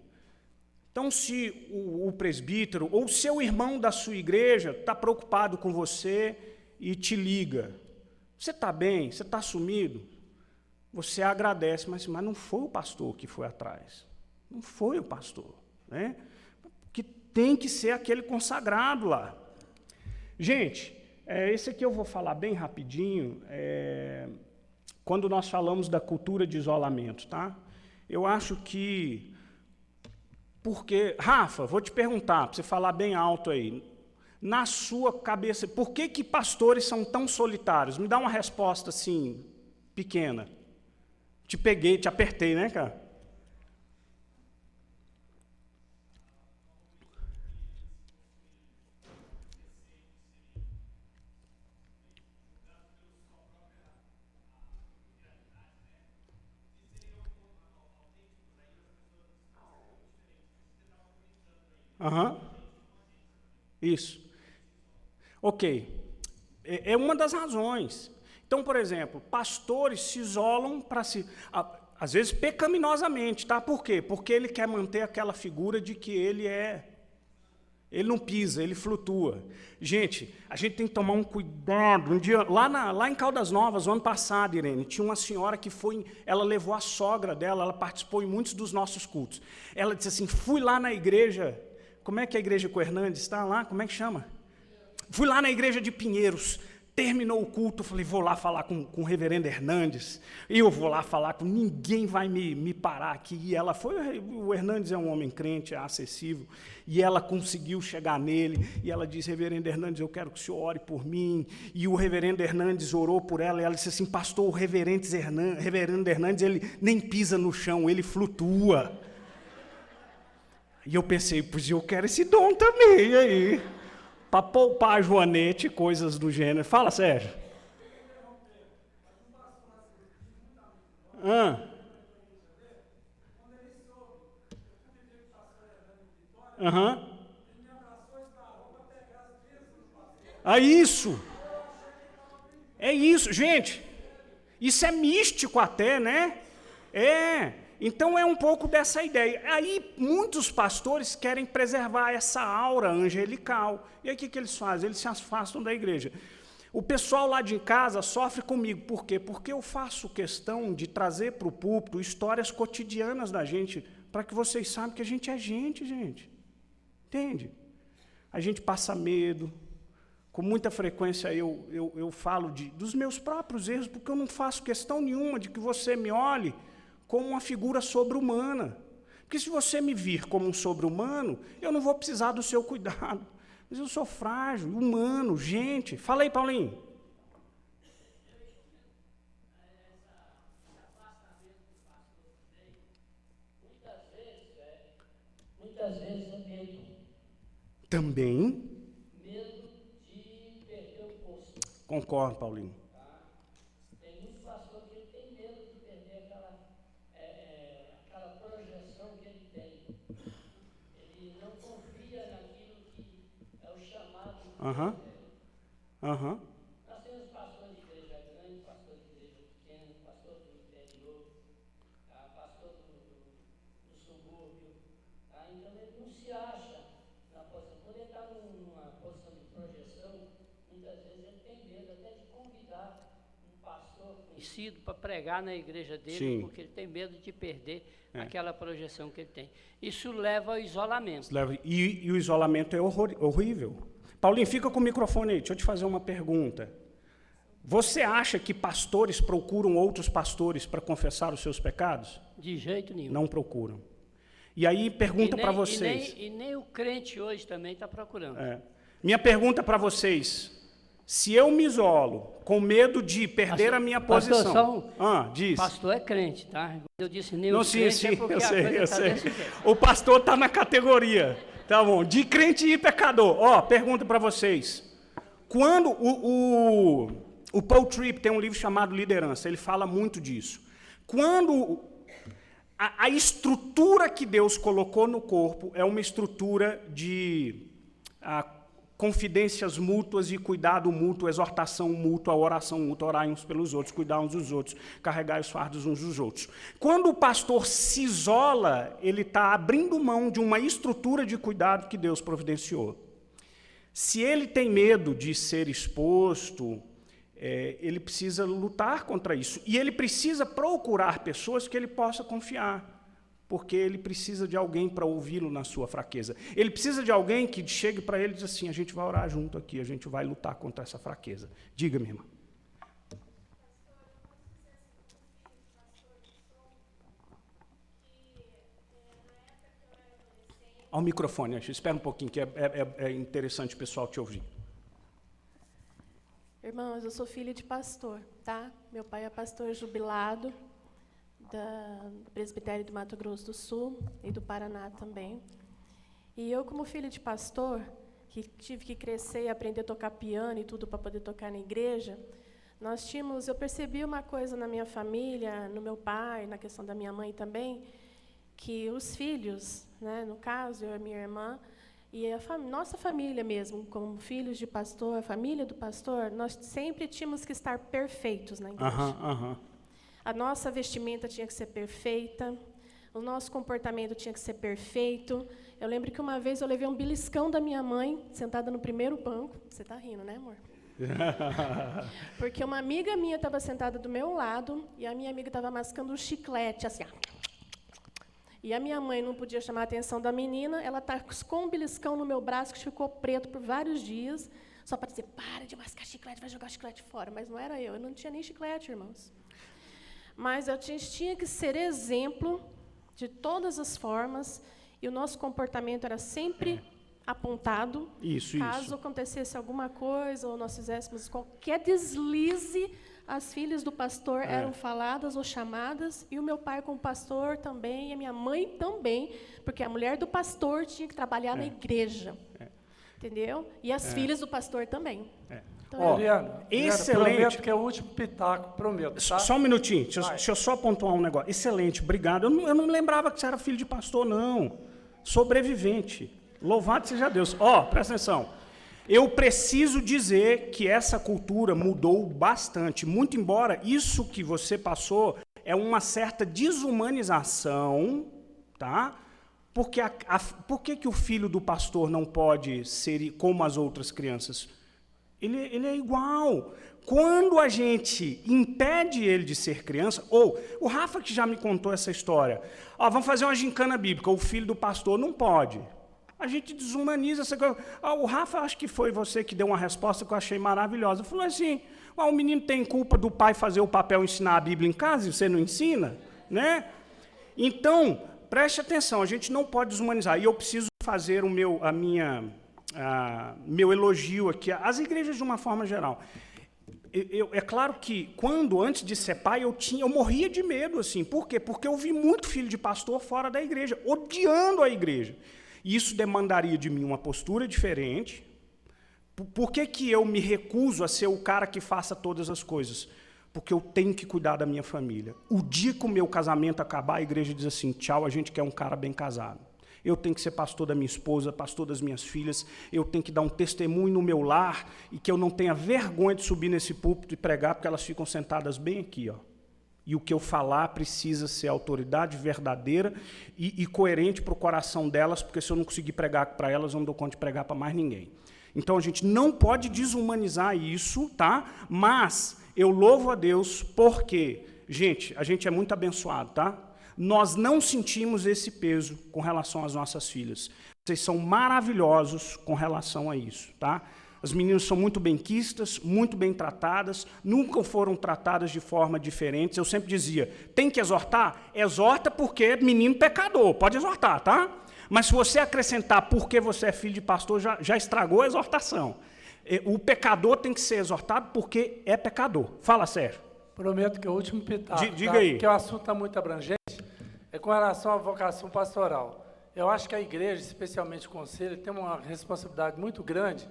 então, se o presbítero ou seu irmão da sua igreja está preocupado com você e te liga, você está bem? Você está sumido? Você agradece, mas não foi o pastor que foi atrás. Não foi o pastor, né? Que tem que ser aquele consagrado lá. Gente, esse aqui eu vou falar bem rapidinho, quando nós falamos da cultura de isolamento, tá? Eu acho que... Porque, Rafa, vou te perguntar, para você falar bem alto aí, na sua cabeça, por que que pastores são tão solitários? Me dá uma resposta assim, pequena. Te peguei, te apertei, né, cara? Aham. Isso. Ok. É uma das razões. Então, por exemplo, pastores se isolam para se... Às vezes pecaminosamente, tá? Por quê? Porque ele quer manter aquela figura de que ele é... Ele não pisa, ele flutua. Gente, a gente tem que tomar um cuidado. Um dia, lá em Caldas Novas, o ano passado, Irene, tinha uma senhora que foi... Ela levou a sogra dela, ela participou em muitos dos nossos cultos. Ela disse assim, fui lá na igreja... Como é que é a igreja com o Hernandes? Está lá? Como é que chama? Fui lá na igreja de Pinheiros, terminou o culto, falei, vou lá falar com o reverendo Hernandes, eu vou lá falar com ninguém vai me parar aqui. E ela foi, o Hernandes é um homem crente, é acessível, e ela conseguiu chegar nele, e ela disse, reverendo Hernandes, eu quero que o senhor ore por mim, e o reverendo Hernandes orou por ela, e ela disse assim, pastor, o reverendo Hernandes, ele nem pisa no chão, ele flutua. E eu pensei, pois eu quero esse dom também, aí, para poupar a Joanete, coisas do gênero. Fala, Sérgio. Aham. Ah, isso. É isso, gente. Isso é místico até, né? É. Então é um pouco dessa ideia. Aí muitos pastores querem preservar essa aura angelical. E aí o que eles fazem? Eles se afastam da igreja. O pessoal lá de casa sofre comigo. Por quê? Porque eu faço questão de trazer para o púlpito histórias cotidianas da gente, para que vocês saibam que a gente é gente. Entende? A gente passa medo. Com muita frequência eu falo dos meus próprios erros, porque eu não faço questão nenhuma de que você me olhe como uma figura sobre-humana. Porque se você me vir como um sobre-humano, eu não vou precisar do seu cuidado. Mas eu sou frágil, humano, gente. Fala aí, Paulinho. Muitas vezes é medo. Também. Medo de perder o posto. Concordo, Paulinho. Tem muitos pastores que tem medo de perder aquela projeção que ele tem. Ele não confia naquilo que é o chamado do Aham. Aham. Nós temos pastores de igreja grande, pastor de igreja pequena, pastor do interior, pastor do subúrbio. Então ele não se acha na posição. Quando ele está numa posição de projeção, muitas vezes ele tem medo até de convidar um pastor conhecido para pregar na igreja dele, Sim. porque ele tem medo de perder aquela projeção que ele tem. Isso leva ao isolamento. E o isolamento é horrível. Paulinho, fica com o microfone aí, deixa eu te fazer uma pergunta. Você acha que pastores procuram outros pastores para confessar os seus pecados? De jeito nenhum. Não procuram. E aí, pergunta para vocês. E nem o crente hoje também está procurando. Minha pergunta para vocês. Se eu me isolo com medo de perder a minha posição... diz. Pastor é crente, tá? Eu disse nem não, o crente sim, é porque eu sei. Desse jeito. O pastor está na categoria. Tá bom, de crente e pecador. Pergunta para vocês. Quando o Paul Tripp tem um livro chamado Liderança, ele fala muito disso. Quando a estrutura que Deus colocou no corpo é uma estrutura de confidências mútuas e cuidado mútuo, exortação mútua, oração mútua, orar uns pelos outros, cuidar uns dos outros, carregar os fardos uns dos outros. Quando o pastor se isola, ele está abrindo mão de uma estrutura de cuidado que Deus providenciou. Se ele tem medo de ser exposto, ele precisa lutar contra isso. E ele precisa procurar pessoas que ele possa confiar, porque ele precisa de alguém para ouvi-lo na sua fraqueza. Ele precisa de alguém que chegue para ele e diz assim, a gente vai orar junto aqui, a gente vai lutar contra essa fraqueza. Diga, minha irmã. Ao microfone, espera um pouquinho, que é interessante o pessoal te ouvir. Irmãos, eu sou filha de pastor, tá? Meu pai é pastor jubilado do Presbitério do Mato Grosso do Sul e do Paraná também. E eu, como filha de pastor, que tive que crescer e aprender a tocar piano e tudo para poder tocar na igreja, eu percebi uma coisa na minha família, no meu pai, na questão da minha mãe também, que os filhos, né, no caso, eu e minha irmã, e nossa família mesmo, como filhos de pastor, a família do pastor, nós sempre tínhamos que estar perfeitos na igreja. A nossa vestimenta tinha que ser perfeita, o nosso comportamento tinha que ser perfeito. Eu lembro que uma vez eu levei um beliscão da minha mãe, sentada no primeiro banco. Você está rindo, né, amor? Porque uma amiga minha estava sentada do meu lado e a minha amiga estava mascando um chiclete, assim, e a minha mãe não podia chamar a atenção da menina, ela tascou um beliscão no meu braço, que ficou preto por vários dias, só para dizer, para de mascar chiclete, vai jogar chiclete fora. Mas não era eu não tinha nem chiclete, irmãos. Mas eu tinha que ser exemplo de todas as formas, e o nosso comportamento era sempre apontado. Caso acontecesse alguma coisa, ou nós fizéssemos qualquer deslize, as filhas do pastor eram faladas ou chamadas, e o meu pai como pastor também, e a minha mãe também, porque a mulher do pastor tinha que trabalhar na igreja. Entendeu? E as filhas do pastor também. Então, excelente. Prometo que é o último pitaco, prometo. Tá? Só um minutinho, deixa eu só pontuar um negócio. Excelente, obrigado. Eu não lembrava que você era filho de pastor, não. Sobrevivente. Louvado seja Deus. Presta atenção. Eu preciso dizer que essa cultura mudou bastante, muito embora isso que você passou é uma certa desumanização, tá? Porque por que o filho do pastor não pode ser como as outras crianças? Ele é igual. Quando a gente impede ele de ser criança, ou o Rafa que já me contou essa história, vamos fazer uma gincana bíblica, o filho do pastor não pode. A gente desumaniza essa coisa. O Rafa, acho que foi você que deu uma resposta que eu achei maravilhosa. Falou assim, o menino tem culpa do pai fazer o papel ensinar a Bíblia em casa e você não ensina? Né? Então, preste atenção, a gente não pode desumanizar. E eu preciso fazer meu elogio aqui às igrejas de uma forma geral. É claro que, antes de ser pai, eu morria de medo. Assim. Por quê? Porque eu vi muito filho de pastor fora da igreja, odiando a igreja. Isso demandaria de mim uma postura diferente. Por que eu me recuso a ser o cara que faça todas as coisas? Porque eu tenho que cuidar da minha família. O dia que o meu casamento acabar, a igreja diz assim, tchau, a gente quer um cara bem casado. Eu tenho que ser pastor da minha esposa, pastor das minhas filhas, eu tenho que dar um testemunho no meu lar e que eu não tenha vergonha de subir nesse púlpito e pregar, porque elas ficam sentadas bem aqui, E o que eu falar precisa ser autoridade verdadeira e coerente para o coração delas, porque se eu não conseguir pregar para elas, eu não dou conta de pregar para mais ninguém. Então, a gente não pode desumanizar isso, tá? Mas eu louvo a Deus porque, gente, a gente é muito abençoado, tá? Nós não sentimos esse peso com relação às nossas filhas. Vocês são maravilhosos com relação a isso, tá? As meninas são muito benquistas, muito bem tratadas, nunca foram tratadas de forma diferente. Eu sempre dizia, tem que exortar? Exorta porque é menino pecador, pode exortar, tá? Mas se você acrescentar porque você é filho de pastor, já estragou a exortação. O pecador tem que ser exortado porque é pecador. Fala, Sérgio. Prometo que é o último pitaco, diga aí. Porque o assunto está muito abrangente, é com relação à vocação pastoral. Eu acho que a igreja, especialmente o conselho, tem uma responsabilidade muito grande,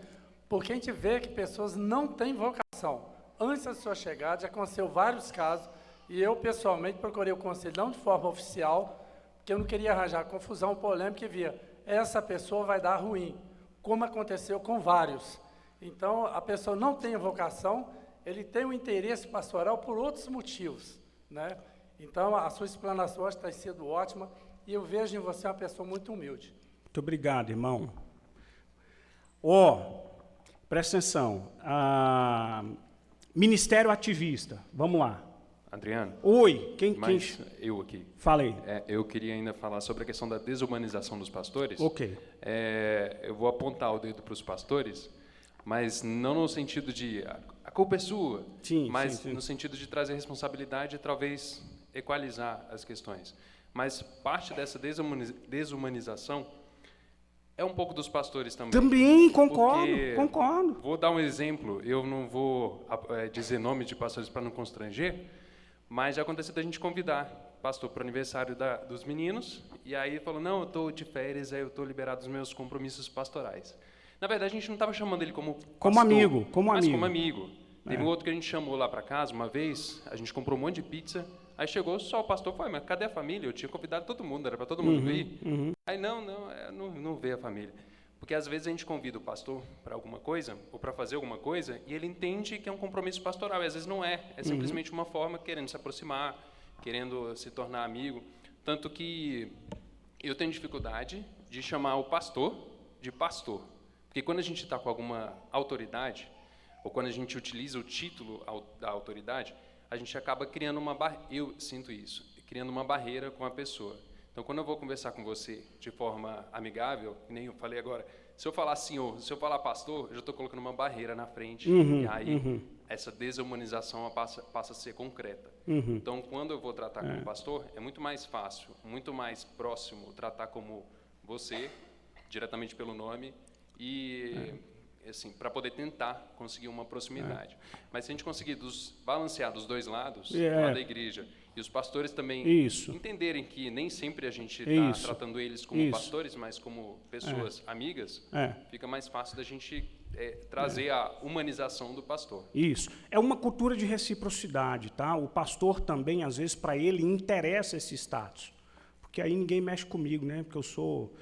porque a gente vê que pessoas não têm vocação. Antes da sua chegada, já aconteceu vários casos, e eu, pessoalmente, procurei o conselho, não de forma oficial, porque eu não queria arranjar confusão, polêmica, e via, essa pessoa vai dar ruim, como aconteceu com vários. Então, a pessoa não tem vocação, ele tem um interesse pastoral por outros motivos, né? Então, a sua explanação está sendo ótima, e eu vejo em você uma pessoa muito humilde. Muito obrigado, irmão. Presta atenção. Ministério ativista. Vamos lá. Adriano. Oi. Quem? Eu aqui. Fala aí. Eu queria ainda falar sobre a questão da desumanização dos pastores. Ok. Eu vou apontar o dedo para os pastores, mas não no sentido de a culpa é sua, mas no sentido de trazer responsabilidade e talvez equalizar as questões. Mas parte dessa desumanização é um pouco dos pastores também. Também, concordo. Vou dar um exemplo, eu não vou dizer nome de pastores para não constranger, mas já aconteceu da gente convidar pastor para o aniversário dos meninos, e aí ele falou, não, eu estou de férias, aí eu estou liberado dos meus compromissos pastorais. Na verdade, a gente não estava chamando ele como pastor, como amigo. Teve um outro que a gente chamou lá para casa uma vez, a gente comprou um monte de pizza, aí chegou só o pastor, foi, mas cadê a família? Eu tinha convidado todo mundo, era para todo mundo vir. Aí não veio a família. Porque às vezes a gente convida o pastor para alguma coisa, ou para fazer alguma coisa, e ele entende que é um compromisso pastoral, e às vezes não é simplesmente uma forma querendo se aproximar, querendo se tornar amigo. Tanto que eu tenho dificuldade de chamar o pastor de pastor. Porque quando a gente está com alguma autoridade, ou quando a gente utiliza o título da autoridade, a gente acaba criando uma barreira, eu sinto isso, criando uma barreira com a pessoa. Então, quando eu vou conversar com você de forma amigável, que nem eu falei agora, se eu falar senhor, se eu falar pastor, eu já estou colocando uma barreira na frente, e aí essa desumanização passa a ser concreta. Então, quando eu vou tratar como pastor, é muito mais fácil, muito mais próximo tratar como você, diretamente pelo nome, e assim, para poder tentar conseguir uma proximidade. Mas se a gente conseguir balancear dos dois lados, do lado da igreja, e os pastores também entenderem que nem sempre a gente está tratando eles como pastores, mas como pessoas amigas, fica mais fácil da gente trazer a humanização do pastor. Isso. É uma cultura de reciprocidade, tá? O pastor também, às vezes, para ele, interessa esse status. Porque aí ninguém mexe comigo, né? Porque eu sou...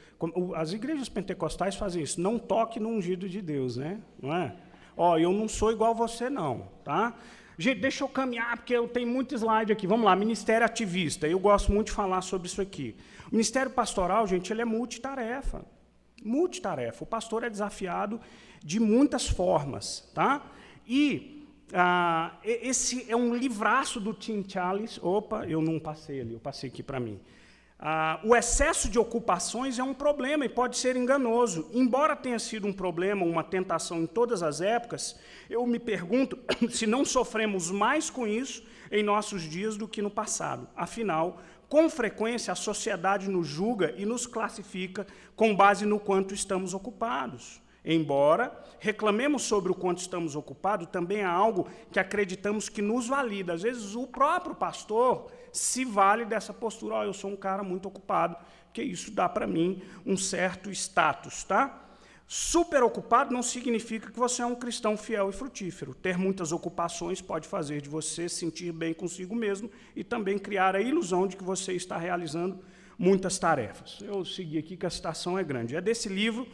As igrejas pentecostais fazem isso. Não toque no ungido de Deus, né? Não é? Eu não sou igual você, não, tá? Gente, deixa eu caminhar, porque eu tenho muito slide aqui. Vamos lá, ministério ativista. Eu gosto muito de falar sobre isso aqui. O ministério pastoral, gente, ele é multitarefa. Multitarefa. O pastor é desafiado de muitas formas, tá? E esse é um livraço do Tim Challies. Opa, eu não passei ali, eu passei aqui para mim. O excesso de ocupações é um problema e pode ser enganoso. Embora tenha sido um problema, uma tentação em todas as épocas, eu me pergunto se não sofremos mais com isso em nossos dias do que no passado. Afinal, com frequência, a sociedade nos julga e nos classifica com base no quanto estamos ocupados. Embora reclamemos sobre o quanto estamos ocupados, também há algo que acreditamos que nos valida. Às vezes, o próprio pastor se vale dessa postura. Eu sou um cara muito ocupado, porque isso dá para mim um certo status, tá? Super ocupado não significa que você é um cristão fiel e frutífero. Ter muitas ocupações pode fazer de você sentir bem consigo mesmo e também criar a ilusão de que você está realizando muitas tarefas. Eu segui aqui que a citação é grande. É desse livro.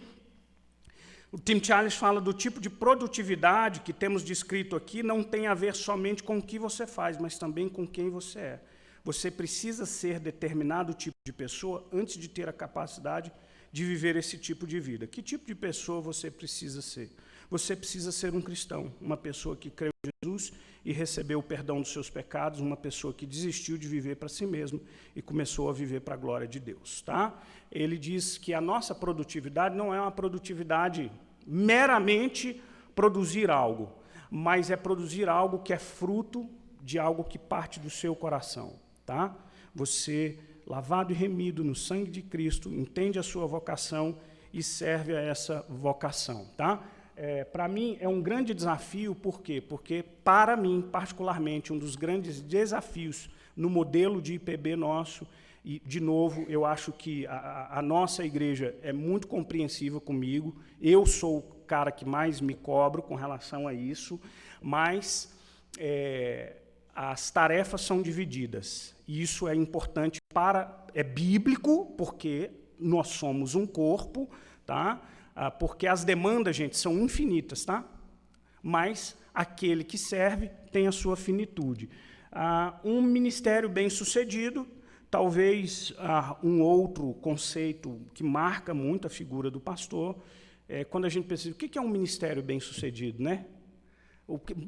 O Tim Challies fala do tipo de produtividade que temos descrito aqui, não tem a ver somente com o que você faz, mas também com quem você é. Você precisa ser determinado tipo de pessoa antes de ter a capacidade de viver esse tipo de vida. Que tipo de pessoa você precisa ser? Você precisa ser um cristão, uma pessoa que creu em Jesus e recebeu o perdão dos seus pecados, uma pessoa que desistiu de viver para si mesmo e começou a viver para a glória de Deus. Tá? Ele diz que a nossa produtividade não é uma produtividade meramente produzir algo, mas é produzir algo que é fruto de algo que parte do seu coração. Tá? Você, lavado e remido no sangue de Cristo, entende a sua vocação e serve a essa vocação. Tá? Para mim, é um grande desafio, por quê? Porque, para mim, particularmente, um dos grandes desafios no modelo de IPB nosso, e, de novo, eu acho que a nossa igreja é muito compreensiva comigo, eu sou o cara que mais me cobro com relação a isso, mas as tarefas são divididas. E isso é importante é bíblico, porque nós somos um corpo, tá? Porque as demandas, gente, são infinitas, tá? Mas aquele que serve tem a sua finitude. Um ministério bem-sucedido, talvez um outro conceito que marca muito a figura do pastor, quando a gente pensa, o que é um ministério bem-sucedido, né?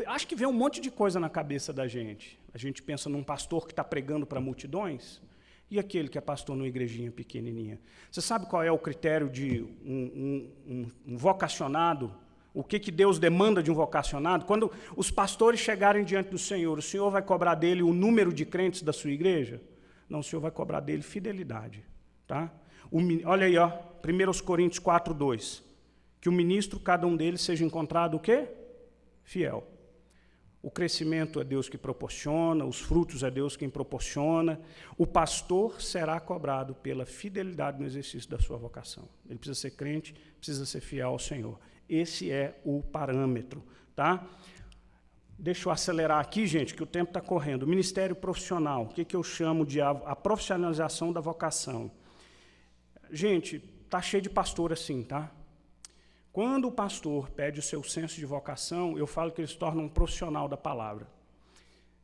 Acho que vem um monte de coisa na cabeça da gente. A gente pensa num pastor que está pregando para multidões, e aquele que é pastor numa igrejinha pequenininha. Você sabe qual é o critério de um vocacionado? O que Deus demanda de um vocacionado? Quando os pastores chegarem diante do Senhor, o Senhor vai cobrar dele o número de crentes da sua igreja? Não, o Senhor vai cobrar dele fidelidade. Tá? Olha aí, ó, 1 Coríntios 4:2. Que o ministro, cada um deles, seja encontrado o quê? Fiel. O crescimento é Deus que proporciona, os frutos é Deus quem proporciona. O pastor será cobrado pela fidelidade no exercício da sua vocação. Ele precisa ser crente, precisa ser fiel ao Senhor. Esse é o parâmetro, tá? Deixa eu acelerar aqui, gente, que o tempo está correndo. Ministério profissional, o que eu chamo de a profissionalização da vocação. Gente, está cheio de pastor assim, tá? Quando o pastor pede o seu senso de vocação, eu falo que ele se torna um profissional da palavra.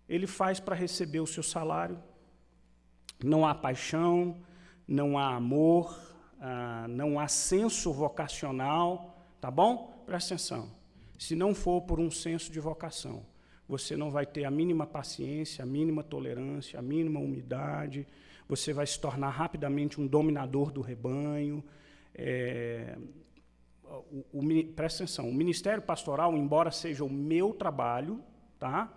Ele faz para receber o seu salário, não há paixão, não há amor, não há senso vocacional, tá bom? Presta atenção. Se não for por um senso de vocação, você não vai ter a mínima paciência, a mínima tolerância, a mínima humildade, você vai se tornar rapidamente um dominador do rebanho. Presta atenção, o ministério pastoral, embora seja o meu trabalho, tá?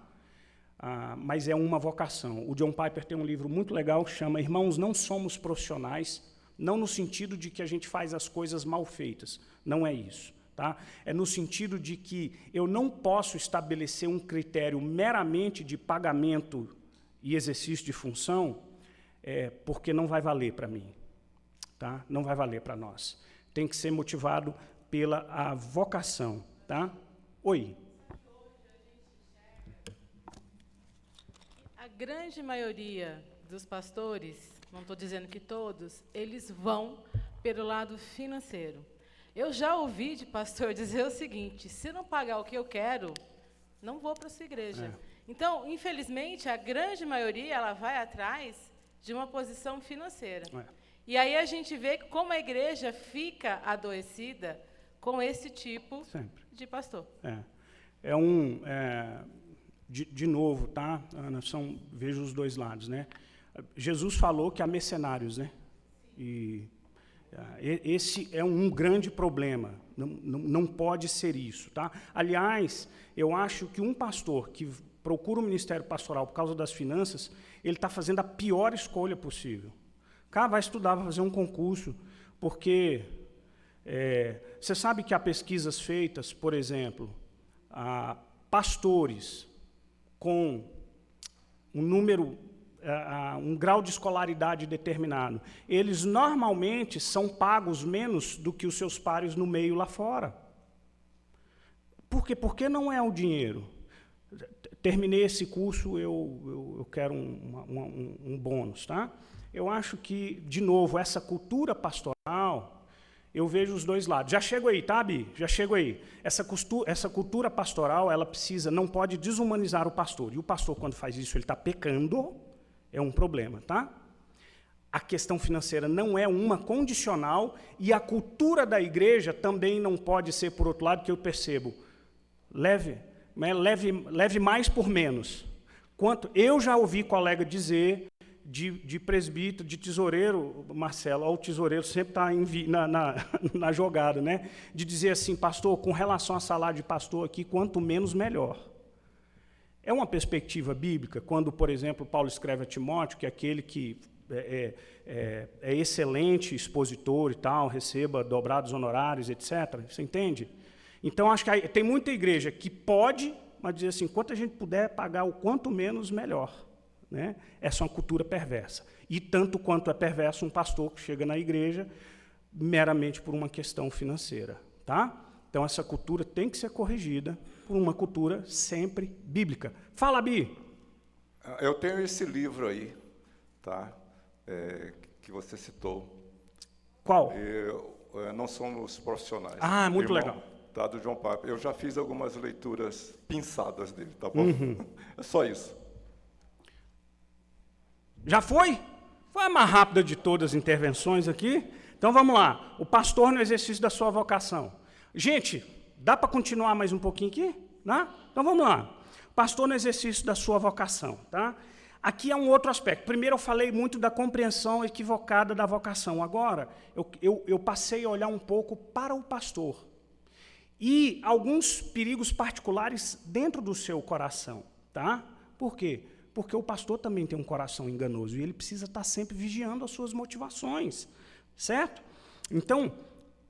Mas é uma vocação. O John Piper tem um livro muito legal que chama Irmãos, não somos profissionais, não no sentido de que a gente faz as coisas mal feitas, não é isso. Tá? É no sentido de que eu não posso estabelecer um critério meramente de pagamento e exercício de função, porque não vai valer para mim, tá? Não vai valer para nós. Tem que ser motivado pela a vocação, tá? Oi. A grande maioria dos pastores, não estou dizendo que todos, eles vão pelo lado financeiro. Eu já ouvi de pastor dizer o seguinte: se não pagar o que eu quero, não vou para a sua igreja. Então, infelizmente, a grande maioria ela vai atrás de uma posição financeira. E aí a gente vê como a igreja fica adoecida com esse tipo de pastor. De novo, tá, Ana, vejo os dois lados, né? Jesus falou que há mercenários, né? E esse é um grande problema, não pode ser isso, tá? Aliás, eu acho que um pastor que procura o ministério pastoral por causa das finanças, ele está fazendo a pior escolha possível. Cara, vai estudar, vai fazer um concurso, porque você sabe que há pesquisas feitas, por exemplo, pastores com um grau de escolaridade determinado, eles normalmente são pagos menos do que os seus pares no meio lá fora. Por quê? Porque não é o dinheiro. Terminei esse curso, eu quero um bônus, tá? Eu acho que, de novo, essa cultura pastoral, eu vejo os dois lados. Já chego aí, tá, Bi? Já chego aí. Essa cultura pastoral, ela não pode desumanizar o pastor. E o pastor, quando faz isso, ele está pecando. É um problema, tá? A questão financeira não é uma condicional e a cultura da igreja também não pode ser, por outro lado, que eu percebo. Leve mais por menos. Eu já ouvi colega dizer de presbítero, de tesoureiro, Marcelo, o tesoureiro sempre está na jogada, né? De dizer assim, pastor, com relação a salário de pastor aqui, quanto menos, melhor. É uma perspectiva bíblica, quando, por exemplo, Paulo escreve a Timóteo, que aquele que é excelente expositor e tal, receba dobrados honorários, etc. Você entende? Então, acho que tem muita igreja que pode, mas dizer assim, quanto a gente puder pagar o quanto menos, melhor. Né? Essa é uma cultura perversa. E tanto quanto é perverso um pastor que chega na igreja meramente por uma questão financeira. Tá? Então, essa cultura tem que ser corrigida por uma cultura sempre bíblica. Fala, Bi! Eu tenho esse livro aí, tá? Que você citou. Qual? Não Somos Profissionais. Ah, muito legal. Tá, do John Piper. Eu já fiz algumas leituras pinçadas dele, tá bom? É só isso. Já foi? Foi a mais rápida de todas as intervenções aqui. Então, vamos lá. O pastor no exercício da sua vocação. Gente, dá para continuar mais um pouquinho aqui? Né? Então, vamos lá. Pastor no exercício da sua vocação. Tá? Aqui é um outro aspecto. Primeiro, eu falei muito da compreensão equivocada da vocação. Agora, eu passei a olhar um pouco para o pastor. E alguns perigos particulares dentro do seu coração. Tá? Por quê? Porque o pastor também tem um coração enganoso e ele precisa estar sempre vigiando as suas motivações. certo? Então,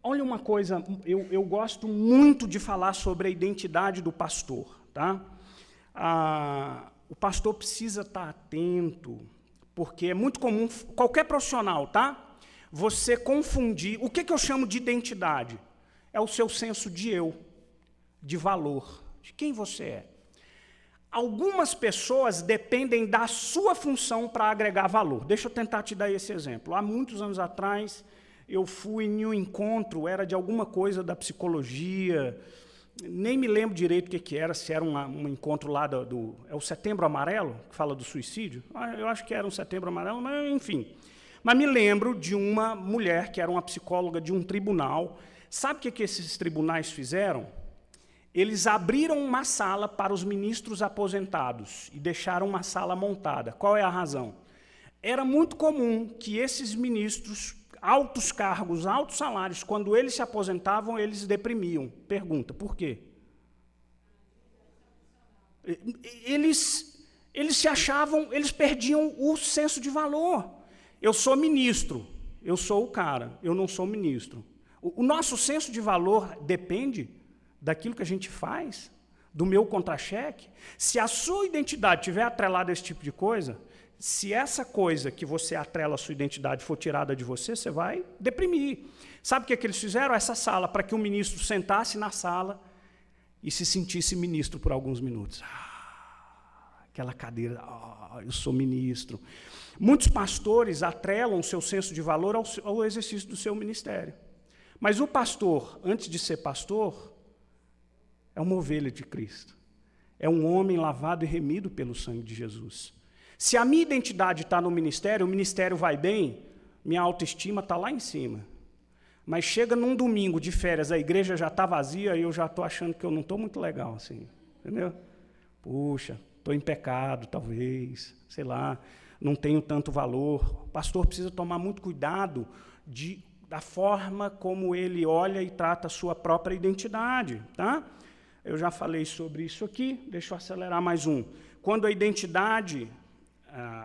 olha uma coisa, eu gosto muito de falar sobre a identidade do pastor, tá? O pastor precisa estar atento, porque é muito comum, qualquer profissional, tá? Você confundir, o que eu chamo de identidade? É o seu senso de eu, de valor, de quem você é. Algumas pessoas dependem da sua função para agregar valor. Deixa eu tentar te dar esse exemplo. Há muitos anos atrás, eu fui em um encontro, era de alguma coisa da psicologia, nem me lembro direito o que era, se era um encontro lá é o Setembro Amarelo, que fala do suicídio? Eu acho que era um Setembro Amarelo, mas enfim. Mas me lembro de uma mulher que era uma psicóloga de um tribunal. Sabe o que esses tribunais fizeram? Eles abriram uma sala para os ministros aposentados e deixaram uma sala montada. Qual é a razão? Era muito comum que esses ministros, altos cargos, altos salários, quando eles se aposentavam, eles deprimiam. Pergunta, por quê? Eles se achavam, eles perdiam o senso de valor. Eu sou ministro, eu sou o cara, eu não sou ministro. O nosso senso de valor depende daquilo que a gente faz, do meu contra-cheque. Se a sua identidade estiver atrelada a esse tipo de coisa, se essa coisa que você atrela a sua identidade for tirada de você, você vai deprimir. Sabe o que eles fizeram? Essa sala, para que o ministro sentasse na sala e se sentisse ministro por alguns minutos. Aquela cadeira, eu sou ministro. Muitos pastores atrelam o seu senso de valor ao exercício do seu ministério. Mas o pastor, antes de ser pastor, é uma ovelha de Cristo. É um homem lavado e remido pelo sangue de Jesus. Se a minha identidade está no ministério, o ministério vai bem, minha autoestima está lá em cima. Mas chega num domingo de férias, a igreja já está vazia e eu já estou achando que eu não estou muito legal, assim, entendeu? Puxa, estou em pecado, talvez, sei lá, não tenho tanto valor. O pastor precisa tomar muito cuidado da forma como ele olha e trata a sua própria identidade, tá? Eu já falei sobre isso aqui, deixa eu acelerar mais um. Quando a identidade,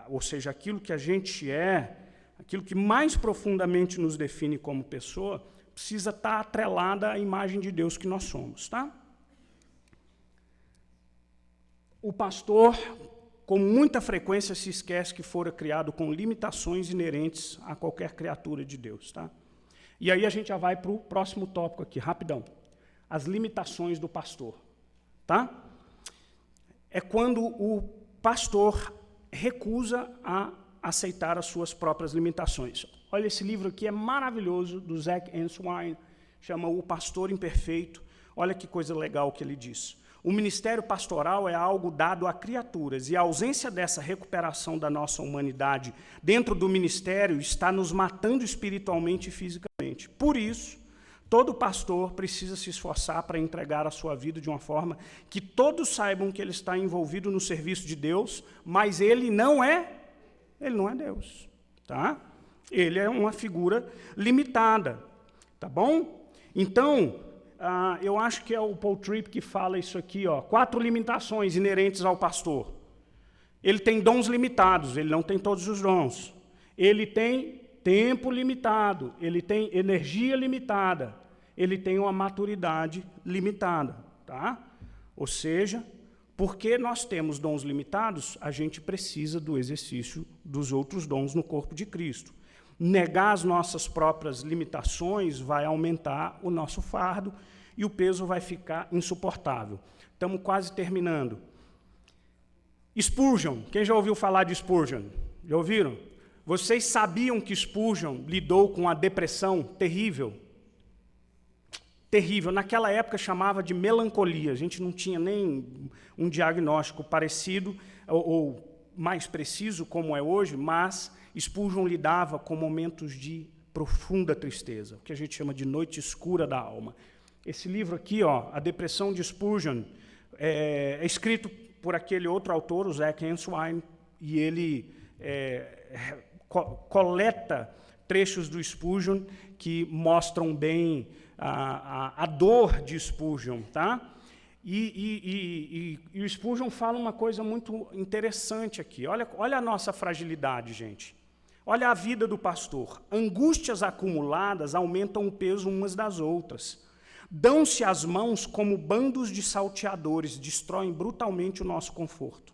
ou seja, aquilo que a gente é, aquilo que mais profundamente nos define como pessoa, precisa estar atrelada à imagem de Deus que nós somos, tá? O pastor, com muita frequência, se esquece que fora criado com limitações inerentes a qualquer criatura de Deus, tá? E aí a gente já vai para o próximo tópico aqui, rapidão. As limitações do pastor, tá? É quando o pastor recusa a aceitar as suas próprias limitações. Olha, esse livro aqui é maravilhoso, do Zach Enswine, chama O Pastor Imperfeito. Olha que coisa legal que ele diz. O ministério pastoral é algo dado a criaturas, e a ausência dessa recuperação da nossa humanidade dentro do ministério está nos matando espiritualmente e fisicamente. Por isso, todo pastor precisa se esforçar para entregar a sua vida de uma forma que todos saibam que ele está envolvido no serviço de Deus, mas ele não é Deus, tá? Ele é uma figura limitada, tá bom? Então, eu acho que é o Paul Tripp que fala isso aqui, 4 limitações inerentes ao pastor. Ele tem dons limitados, ele não tem todos os dons. Ele tem tempo limitado, ele tem energia limitada, ele tem uma maturidade limitada, tá? Ou seja, porque nós temos dons limitados, a gente precisa do exercício dos outros dons no corpo de Cristo. Negar as nossas próprias limitações vai aumentar o nosso fardo e o peso vai ficar insuportável. Estamos quase terminando. Spurgeon, quem já ouviu falar de Spurgeon? Já ouviram? Vocês sabiam que Spurgeon lidou com a depressão terrível? Terrível. Naquela época chamava de melancolia. A gente não tinha nem um diagnóstico parecido ou mais preciso como é hoje, mas Spurgeon lidava com momentos de profunda tristeza, o que a gente chama de noite escura da alma. Esse livro aqui, A Depressão de Spurgeon, é escrito por aquele outro autor, o Zach Enswine, e ele coleta trechos do Spurgeon que mostram bem a dor de Spurgeon, tá? E o Spurgeon fala uma coisa muito interessante aqui. Olha a nossa fragilidade, gente. Olha a vida do pastor. Angústias acumuladas aumentam o peso umas das outras. Dão-se as mãos como bandos de salteadores, destroem brutalmente o nosso conforto.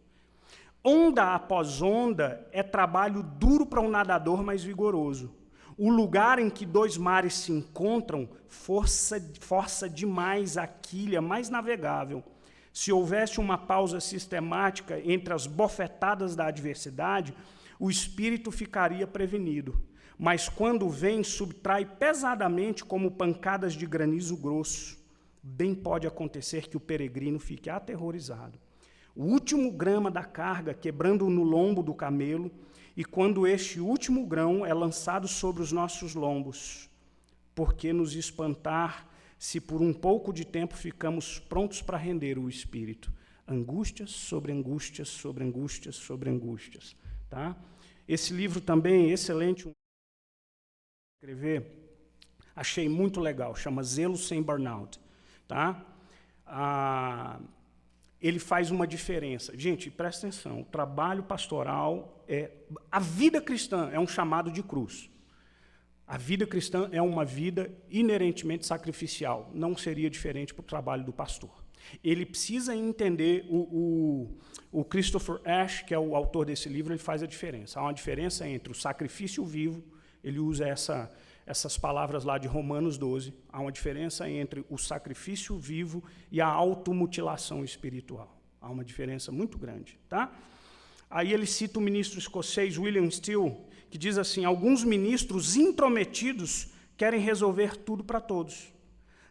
Onda após onda é trabalho duro para um nadador mais vigoroso. O lugar em que dois mares se encontram força demais a quilha mais navegável. Se houvesse uma pausa sistemática entre as bofetadas da adversidade, o espírito ficaria prevenido. Mas quando vem, subtrai pesadamente como pancadas de granizo grosso. Bem pode acontecer que o peregrino fique aterrorizado. O último grama da carga quebrando no lombo do camelo, e quando este último grão é lançado sobre os nossos lombos, por que nos espantar se por um pouco de tempo ficamos prontos para render o espírito? Angústias sobre angústias, sobre angústias, sobre angústias. Tá? Esse livro também é excelente. Escrever, achei muito legal, chama Zelo Sem Burnout. Tá? Ele faz uma diferença. Gente, presta atenção, o trabalho pastoral, a vida cristã é um chamado de cruz. A vida cristã é uma vida inerentemente sacrificial, não seria diferente para o trabalho do pastor. Ele precisa entender, o Christopher Ash, que é o autor desse livro, ele faz a diferença. Há uma diferença entre o sacrifício vivo, ele usa essas palavras lá de Romanos 12, há uma diferença entre o sacrifício vivo e a automutilação espiritual. Há uma diferença muito grande. Tá? Aí ele cita o ministro escocês William Steele, que diz assim, alguns ministros intrometidos querem resolver tudo para todos.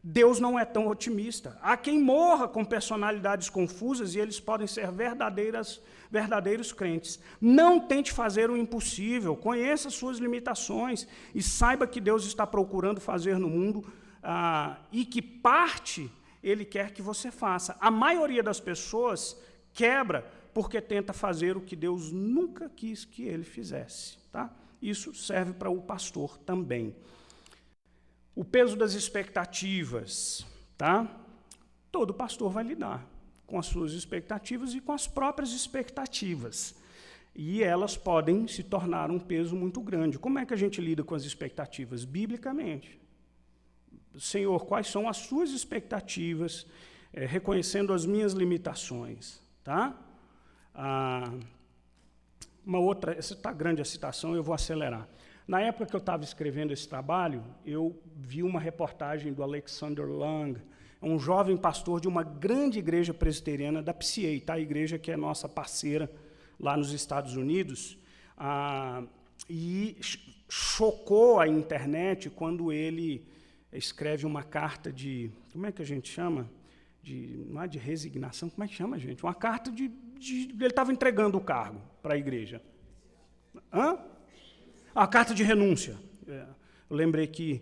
Deus não é tão otimista. Há quem morra com personalidades confusas e eles podem ser verdadeiros crentes. Não tente fazer o impossível, conheça suas limitações e saiba que Deus está procurando fazer no mundo e que parte Ele quer que você faça. A maioria das pessoas quebra porque tenta fazer o que Deus nunca quis que ele fizesse. Tá? Isso serve para o pastor também. O peso das expectativas, tá? Todo pastor vai lidar com as suas expectativas e com as próprias expectativas. E elas podem se tornar um peso muito grande. Como é que a gente lida com as expectativas? Biblicamente. Senhor, quais são as suas expectativas, reconhecendo as minhas limitações, tá? Uma outra, essa está grande a citação, eu vou acelerar. Na época que eu estava escrevendo esse trabalho, eu vi uma reportagem do Alexander Lang, um jovem pastor de uma grande igreja presbiteriana da PCA, tá? A igreja que é nossa parceira lá nos Estados Unidos, e chocou a internet quando ele escreve uma carta de, como é que a gente chama? Não é de resignação, como é que chama, gente? Uma carta ele estava entregando o cargo para a igreja. A carta de renúncia. Eu lembrei aqui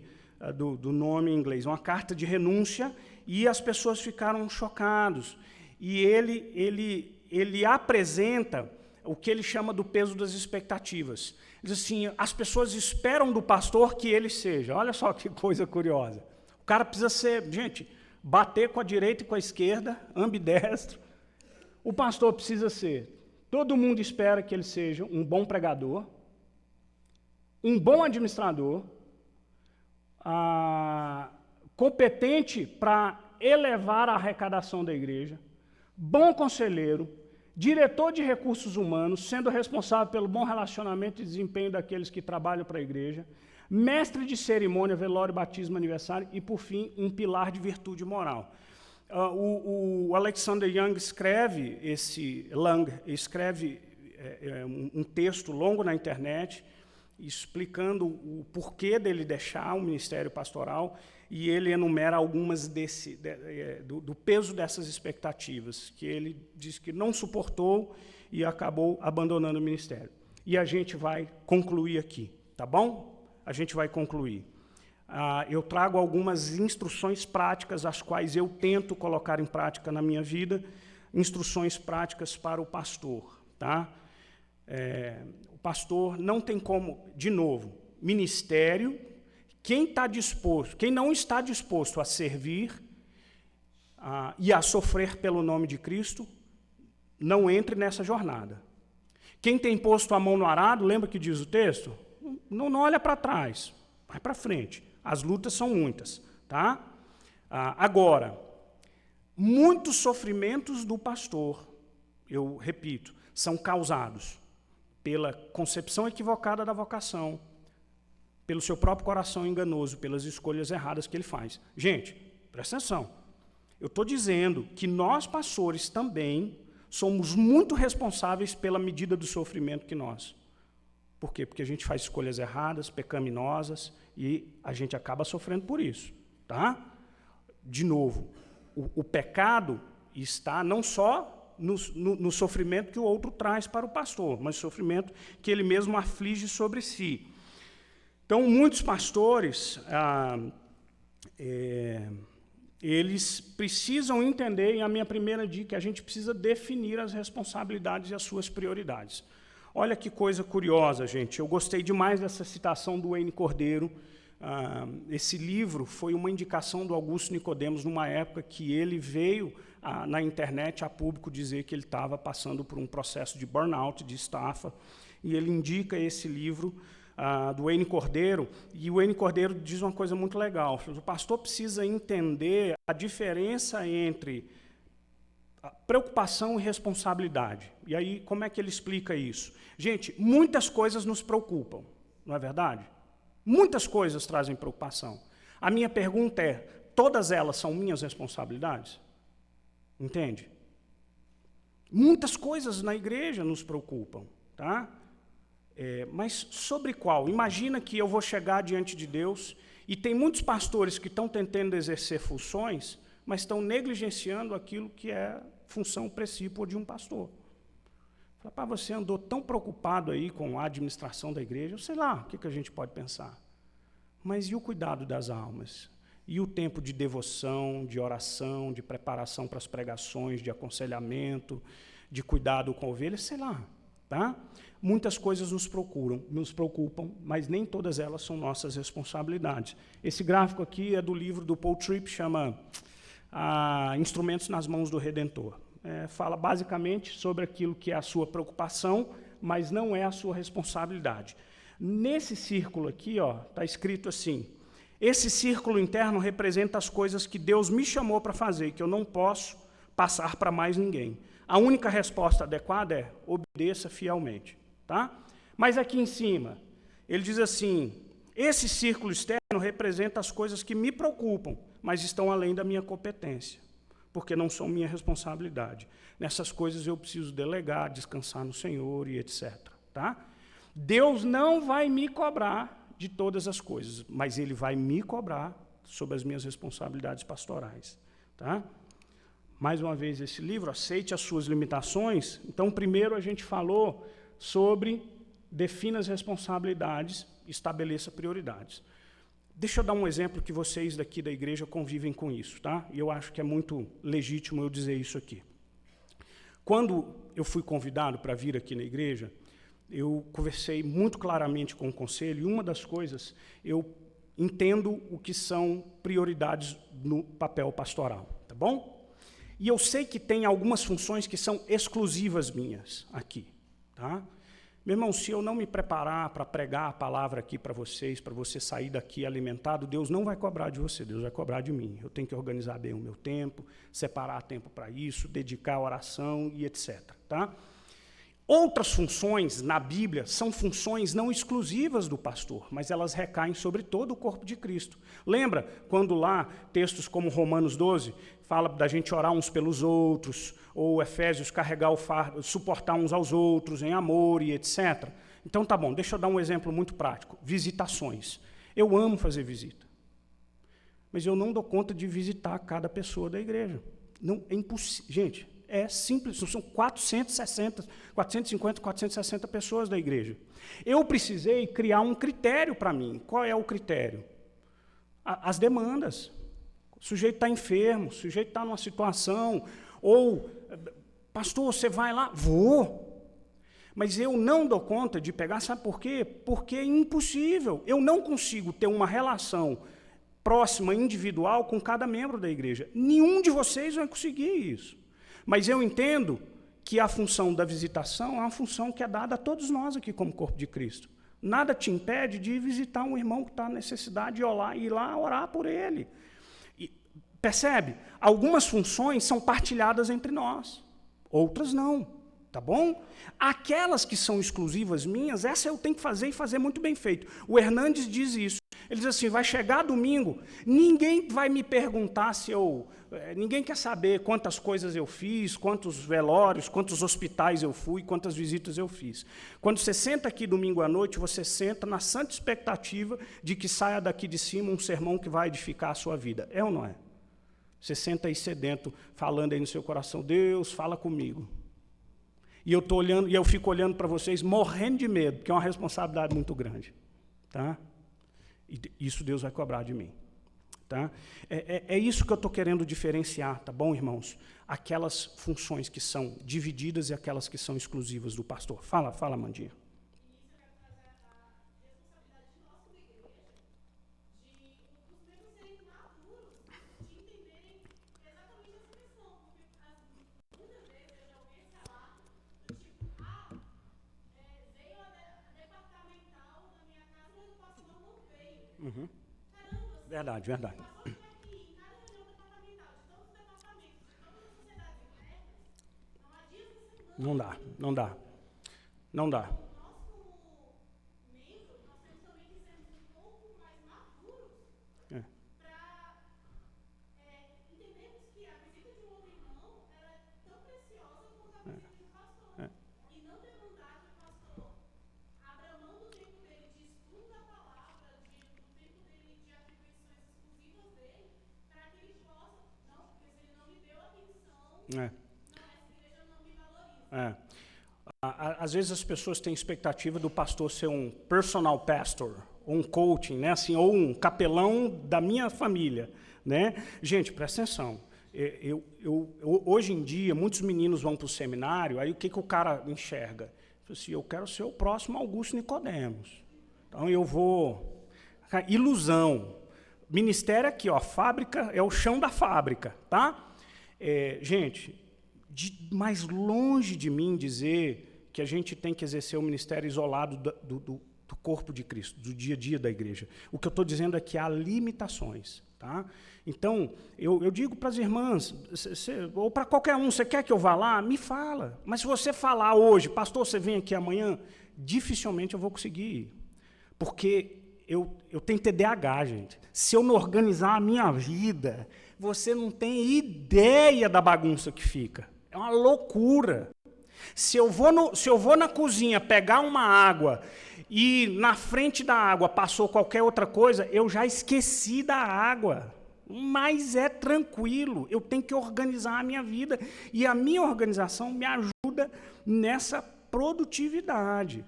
do nome em inglês. Uma carta de renúncia, e as pessoas ficaram chocadas. E ele apresenta o que ele chama do peso das expectativas. Ele diz assim, as pessoas esperam do pastor que ele seja. Olha só que coisa curiosa. O cara precisa ser, gente, bater com a direita e com a esquerda, ambidestro. O pastor precisa ser, todo mundo espera que ele seja um bom pregador, um bom administrador, competente para elevar a arrecadação da igreja, bom conselheiro, diretor de recursos humanos, sendo responsável pelo bom relacionamento e desempenho daqueles que trabalham para a igreja, mestre de cerimônia, velório, batismo, aniversário e, por fim, um pilar de virtude moral. O Alexander Young escreve um texto longo na internet, explicando o porquê dele deixar o ministério pastoral, e ele enumera algumas do peso dessas expectativas, que ele diz que não suportou e acabou abandonando o ministério. E a gente vai concluir aqui, tá bom? A gente vai concluir. Eu trago algumas instruções práticas, as quais eu tento colocar em prática na minha vida, instruções práticas para o pastor. Tá? O pastor não tem como, de novo, ministério, quem não está disposto a servir e a sofrer pelo nome de Cristo, não entre nessa jornada. Quem tem posto a mão no arado, lembra que diz o texto? Não olha para trás, vai para frente. As lutas são muitas, tá? Agora, muitos sofrimentos do pastor, eu repito, são causados pela concepção equivocada da vocação, pelo seu próprio coração enganoso, pelas escolhas erradas que ele faz. Gente, presta atenção. Eu estou dizendo que nós, pastores, também somos muito responsáveis pela medida do sofrimento que nós. Por quê? Porque a gente faz escolhas erradas, pecaminosas, e a gente acaba sofrendo por isso. Tá? De novo, o pecado está não só no sofrimento que o outro traz para o pastor, mas o sofrimento que ele mesmo aflige sobre si. Então, muitos pastores, eles precisam entender, e a minha primeira dica, a gente precisa definir as responsabilidades e as suas prioridades. Olha que coisa curiosa, gente. Eu gostei demais dessa citação do Wayne Cordeiro. Esse livro foi uma indicação do Augusto Nicodemos numa época que ele veio na internet a público dizer que ele estava passando por um processo de burnout, de estafa, e ele indica esse livro do Wayne Cordeiro, e o Wayne Cordeiro diz uma coisa muito legal. O pastor precisa entender a diferença entre preocupação e responsabilidade. E aí, como é que ele explica isso? Gente, muitas coisas nos preocupam, não é verdade? Muitas coisas trazem preocupação. A minha pergunta é, todas elas são minhas responsabilidades? Entende? Muitas coisas na igreja nos preocupam, tá? Mas sobre qual? Imagina que eu vou chegar diante de Deus e tem muitos pastores que estão tentando exercer funções, mas estão negligenciando aquilo que é função precípua de um pastor. Fala, você andou tão preocupado aí com a administração da igreja, eu sei lá, o que a gente pode pensar? Mas e o cuidado das almas? E o tempo de devoção, de oração, de preparação para as pregações, de aconselhamento, de cuidado com ovelhas, sei lá, tá? Muitas coisas nos preocupam, mas nem todas elas são nossas responsabilidades. Esse gráfico aqui é do livro do Paul Tripp, chama Instrumentos nas Mãos do Redentor. Fala basicamente sobre aquilo que é a sua preocupação, mas não é a sua responsabilidade. Nesse círculo aqui, está escrito assim, esse círculo interno representa as coisas que Deus me chamou para fazer, que eu não posso passar para mais ninguém. A única resposta adequada é obedeça fielmente. Tá? Mas aqui em cima, ele diz assim, esse círculo externo representa as coisas que me preocupam, mas estão além da minha competência, porque não são minha responsabilidade. Nessas coisas eu preciso delegar, descansar no Senhor e etc. Tá? Deus não vai me cobrar de todas as coisas, mas Ele vai me cobrar sobre as minhas responsabilidades pastorais. Tá? Mais uma vez, esse livro, aceite as suas limitações. Então, primeiro a gente falou sobre defina as responsabilidades, estabeleça prioridades. Deixa eu dar um exemplo que vocês daqui da igreja convivem com isso, tá? E eu acho que é muito legítimo eu dizer isso aqui. Quando eu fui convidado para vir aqui na igreja, eu conversei muito claramente com o conselho, e uma das coisas, eu entendo o que são prioridades no papel pastoral, tá bom? E eu sei que tem algumas funções que são exclusivas minhas aqui, tá? Meu irmão, se eu não me preparar para pregar a palavra aqui para vocês, para você sair daqui alimentado, Deus não vai cobrar de você, Deus vai cobrar de mim. Eu tenho que organizar bem o meu tempo, separar tempo para isso, dedicar a oração e etc. Tá? Outras funções na Bíblia são funções não exclusivas do pastor, mas elas recaem sobre todo o corpo de Cristo. Lembra quando lá, textos como Romanos 12, fala da gente orar uns pelos outros, ou Efésios, carregar o fardo, suportar uns aos outros em amor e etc. Então, tá bom, deixa eu dar um exemplo muito prático. Visitações. Eu amo fazer visita, mas eu não dou conta de visitar cada pessoa da igreja. Não, é impossível. Gente, é simples, são 450, 460 pessoas da igreja. Eu precisei criar um critério para mim. Qual é o critério? As demandas. O sujeito está enfermo, o sujeito está numa situação, ou, pastor, você vai lá? Vou. Mas eu não dou conta de pegar, sabe por quê? Porque é impossível. Eu não consigo ter uma relação próxima, individual, com cada membro da igreja. Nenhum de vocês vai conseguir isso. Mas eu entendo que a função da visitação é uma função que é dada a todos nós aqui como corpo de Cristo. Nada te impede de visitar um irmão que está em necessidade e ir lá orar por ele. E, percebe? Algumas funções são partilhadas entre nós, outras não, tá bom? Aquelas que são exclusivas minhas, essa eu tenho que fazer e fazer muito bem feito. O Hernandes diz isso. Ele diz assim, vai chegar domingo, ninguém vai me perguntar se eu... Ninguém quer saber quantas coisas eu fiz, quantos velórios, quantos hospitais eu fui, quantas visitas eu fiz. Quando você senta aqui domingo à noite, você senta na santa expectativa de que saia daqui de cima um sermão que vai edificar a sua vida. É ou não é? Você senta aí sedento, falando aí no seu coração, Deus, fala comigo. E eu tô olhando, e eu fico olhando para vocês morrendo de medo, porque é uma responsabilidade muito grande. Tá? E isso Deus vai cobrar de mim. Tá? É isso que eu estou querendo diferenciar, tá bom, irmãos? Aquelas funções que são divididas e aquelas que são exclusivas do pastor. Fala, Mandinha. Uhum. Verdade. Não dá. Às vezes as pessoas têm expectativa do pastor ser um personal pastor, ou um coaching, né? Assim, ou um capelão da minha família. Né? Gente, presta atenção. Hoje em dia, muitos meninos vão para o seminário, aí o que o cara enxerga? Assim, eu quero ser o próximo Augusto Nicodemos. Então eu vou... Ilusão. Ministério aqui, ó, fábrica, é o chão da fábrica. Tá? Gente, mais longe de mim dizer que a gente tem que exercer o ministério isolado do corpo de Cristo, do dia a dia da igreja. O que eu estou dizendo é que há limitações. Tá? Então, eu digo para as irmãs, ou para qualquer um, você quer que eu vá lá? Me fala. Mas se você falar hoje, pastor, você vem aqui amanhã, dificilmente eu vou conseguir ir. Porque eu tenho TDAH, gente. Se eu não organizar a minha vida, você não tem ideia da bagunça que fica. É uma loucura. Se eu vou na cozinha pegar uma água e na frente da água passou qualquer outra coisa, eu já esqueci da água. Mas é tranquilo, eu tenho que organizar a minha vida. E a minha organização me ajuda nessa produtividade.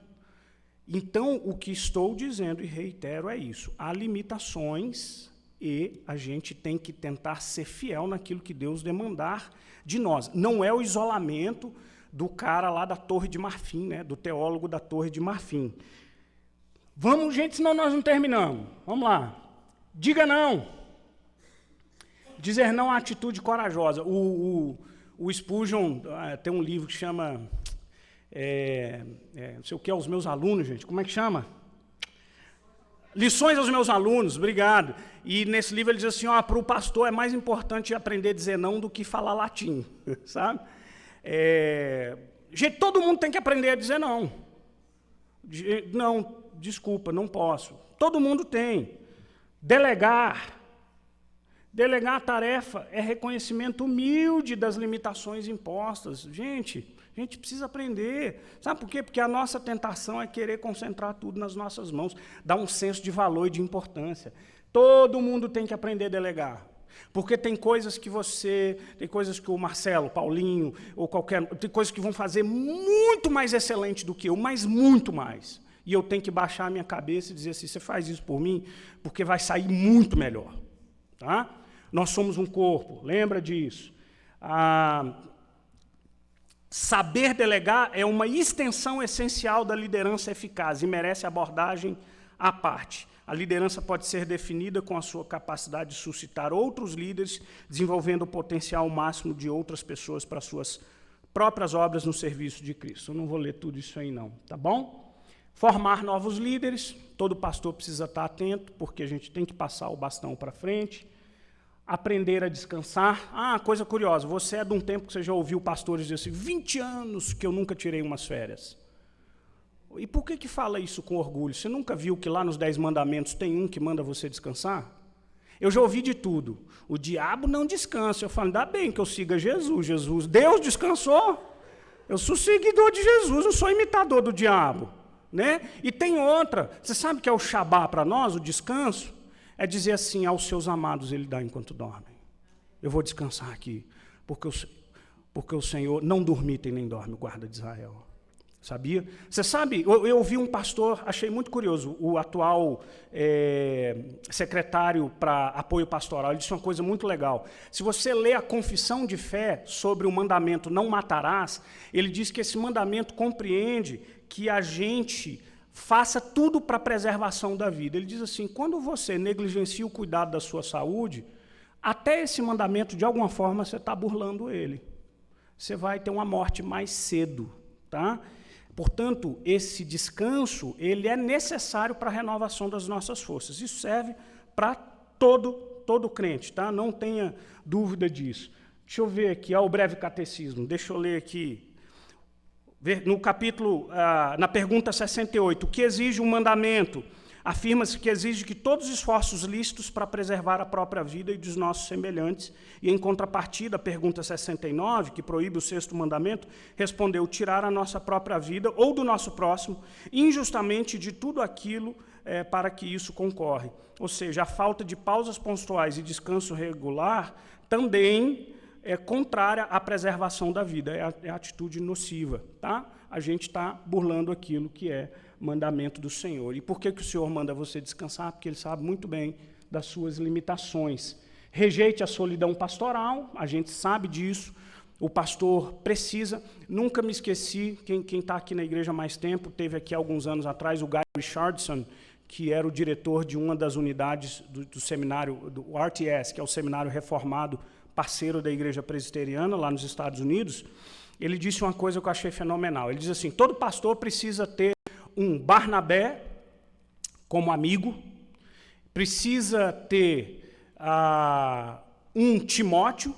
Então, o que estou dizendo, e reitero, é isso. Há limitações e a gente tem que tentar ser fiel naquilo que Deus demandar de nós. Não é o isolamento do cara lá da Torre de Marfim, né, do teólogo da Torre de Marfim. Vamos, gente, senão nós não terminamos. Vamos lá. Diga não. Dizer não é atitude corajosa. O Spurgeon tem um livro que chama... não sei o que, aos meus alunos, gente. Como é que chama? Lições aos meus alunos, obrigado. E nesse livro ele diz assim, para o pastor é mais importante aprender a dizer não do que falar latim, sabe? Gente, todo mundo tem que aprender a dizer não. Não, desculpa, não posso. Todo mundo tem. Delegar a tarefa é reconhecimento humilde das limitações impostas. Gente, a gente precisa aprender. Sabe por quê? Porque a nossa tentação é querer concentrar tudo nas nossas mãos, dar um senso de valor e de importância. Todo mundo tem que aprender a delegar. Porque tem coisas que o Marcelo, Paulinho, ou tem coisas que vão fazer muito mais excelente do que eu, mas muito mais. E eu tenho que baixar a minha cabeça e dizer assim, você faz isso por mim, porque vai sair muito melhor. Tá? Nós somos um corpo, lembra disso. Saber delegar é uma extensão essencial da liderança eficaz e merece abordagem à parte. A liderança pode ser definida com a sua capacidade de suscitar outros líderes, desenvolvendo o potencial máximo de outras pessoas para suas próprias obras no serviço de Cristo. Eu não vou ler tudo isso aí, não, tá bom? Formar novos líderes, todo pastor precisa estar atento, porque a gente tem que passar o bastão para frente. Aprender a descansar. Ah, coisa curiosa, você é de um tempo que você já ouviu pastores dizer assim, 20 anos que eu nunca tirei umas férias. E por que fala isso com orgulho? Você nunca viu que lá nos 10 mandamentos tem um que manda você descansar? Eu já ouvi de tudo. O diabo não descansa. Eu falo, ainda bem que eu siga Jesus. Deus descansou. Eu sou seguidor de Jesus, não sou imitador do diabo. Né? E tem outra. Você sabe que é o Shabá para nós, o descanso? É dizer assim, aos seus amados ele dá enquanto dormem. Eu vou descansar aqui, porque o Senhor não dormita e nem dorme, o guarda de Israel. Sabia? Você sabe, eu ouvi um pastor, achei muito curioso, o atual secretário para apoio pastoral, ele disse uma coisa muito legal. Se você lê a confissão de fé sobre o mandamento não matarás, ele diz que esse mandamento compreende que a gente faça tudo para a preservação da vida. Ele diz assim, quando você negligencia o cuidado da sua saúde, até esse mandamento, de alguma forma, você está burlando ele. Você vai ter uma morte mais cedo. Tá? Portanto, esse descanso ele é necessário para a renovação das nossas forças. Isso serve para todo crente. Tá? Não tenha dúvida disso. Deixa eu ver aqui, o breve catecismo. Deixa eu ler aqui. No capítulo, na pergunta 68, o que exige um mandamento? Afirma-se que exige que todos os esforços lícitos para preservar a própria vida e dos nossos semelhantes. E, em contrapartida, a pergunta 69, que proíbe o 6º mandamento, respondeu tirar a nossa própria vida ou do nosso próximo, injustamente de tudo aquilo para que isso concorre. Ou seja, a falta de pausas pontuais e descanso regular também é contrária à preservação da vida, é a atitude nociva. Tá? A gente está burlando aquilo que é mandamento do Senhor. E por que o Senhor manda você descansar? Porque Ele sabe muito bem das suas limitações. Rejeite a solidão pastoral, a gente sabe disso, o pastor precisa. Nunca me esqueci, quem está aqui na igreja há mais tempo, teve aqui alguns anos atrás o Guy Richardson, que era o diretor de uma das unidades do seminário, do RTS, que é o Seminário Reformado, parceiro da Igreja Presbiteriana, lá nos Estados Unidos. Ele disse uma coisa que eu achei fenomenal. Ele diz assim, todo pastor precisa ter um Barnabé como amigo, precisa ter um Timóteo,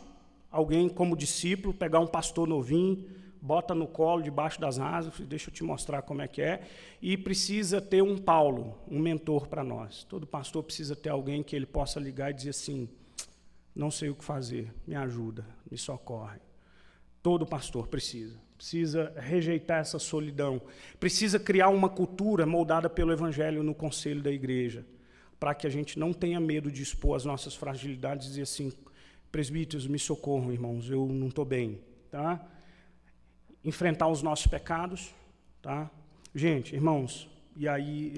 alguém como discípulo, pegar um pastor novinho, bota no colo, debaixo das asas, deixa eu te mostrar como é que é, e precisa ter um Paulo, um mentor para nós. Todo pastor precisa ter alguém que ele possa ligar e dizer assim, não sei o que fazer, me ajuda, me socorre. Todo pastor precisa rejeitar essa solidão, precisa criar uma cultura moldada pelo Evangelho no conselho da igreja, para que a gente não tenha medo de expor as nossas fragilidades e dizer assim, presbíteros, me socorram, irmãos, eu não estou bem. Tá? Enfrentar os nossos pecados. Tá? Gente, irmãos, e aí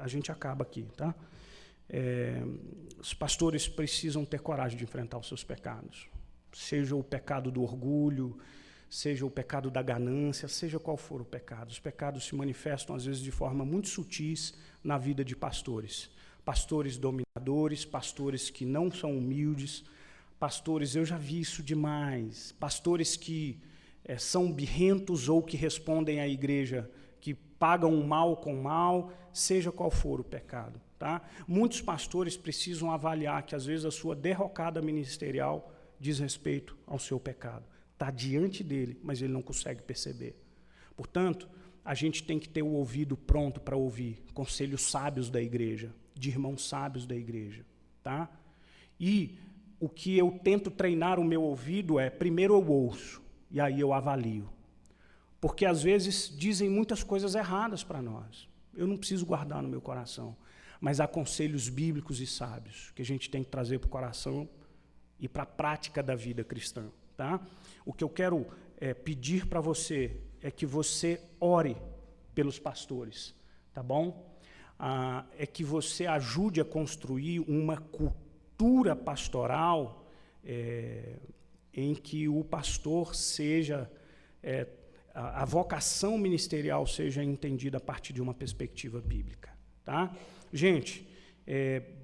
a gente acaba aqui. Tá? Os pastores precisam ter coragem de enfrentar os seus pecados. Seja o pecado do orgulho, seja o pecado da ganância, seja qual for o pecado. Os pecados se manifestam, às vezes, de forma muito sutis na vida de pastores. Pastores dominadores, pastores que não são humildes, pastores, eu já vi isso demais, pastores que são birrentos ou que respondem à igreja, que pagam o mal com o mal, seja qual for o pecado. Tá? Muitos pastores precisam avaliar que, às vezes, a sua derrocada ministerial diz respeito ao seu pecado. Está diante dele, mas ele não consegue perceber. Portanto, a gente tem que ter o ouvido pronto para ouvir conselhos sábios da igreja, de irmãos sábios da igreja. Tá? E o que eu tento treinar o meu ouvido é, primeiro eu ouço, e aí eu avalio. Porque, às vezes, dizem muitas coisas erradas para nós. Eu não preciso guardar no meu coração. Mas há conselhos bíblicos e sábios que a gente tem que trazer para o coração e para a prática da vida cristã. Tá? O que eu quero pedir para você é que você ore pelos pastores, tá bom? É que você ajude a construir uma cultura pastoral em que o pastor seja, a vocação ministerial seja entendida a partir de uma perspectiva bíblica. Tá? Gente,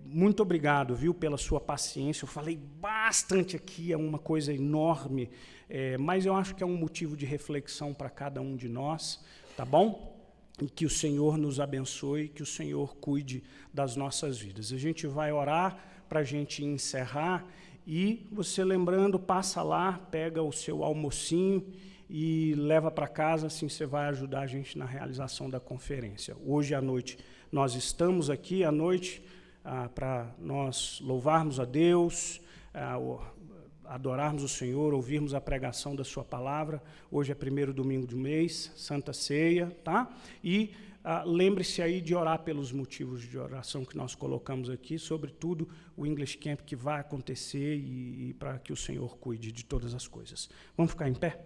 muito obrigado, viu, pela sua paciência. Eu falei bastante aqui, é uma coisa enorme, mas eu acho que é um motivo de reflexão para cada um de nós, tá bom? e que o Senhor nos abençoe, que o Senhor cuide das nossas vidas. A gente vai orar para a gente encerrar, e você lembrando, passa lá, pega o seu almocinho e leva para casa, assim você vai ajudar a gente na realização da conferência. Hoje à noite nós estamos aqui à noite para nós louvarmos a Deus, adorarmos o Senhor, ouvirmos a pregação da sua palavra. Hoje é 1º domingo do mês, Santa Ceia, tá? E lembre-se aí de orar pelos motivos de oração que nós colocamos aqui, sobretudo o English Camp que vai acontecer, e para que o Senhor cuide de todas as coisas. Vamos ficar em pé?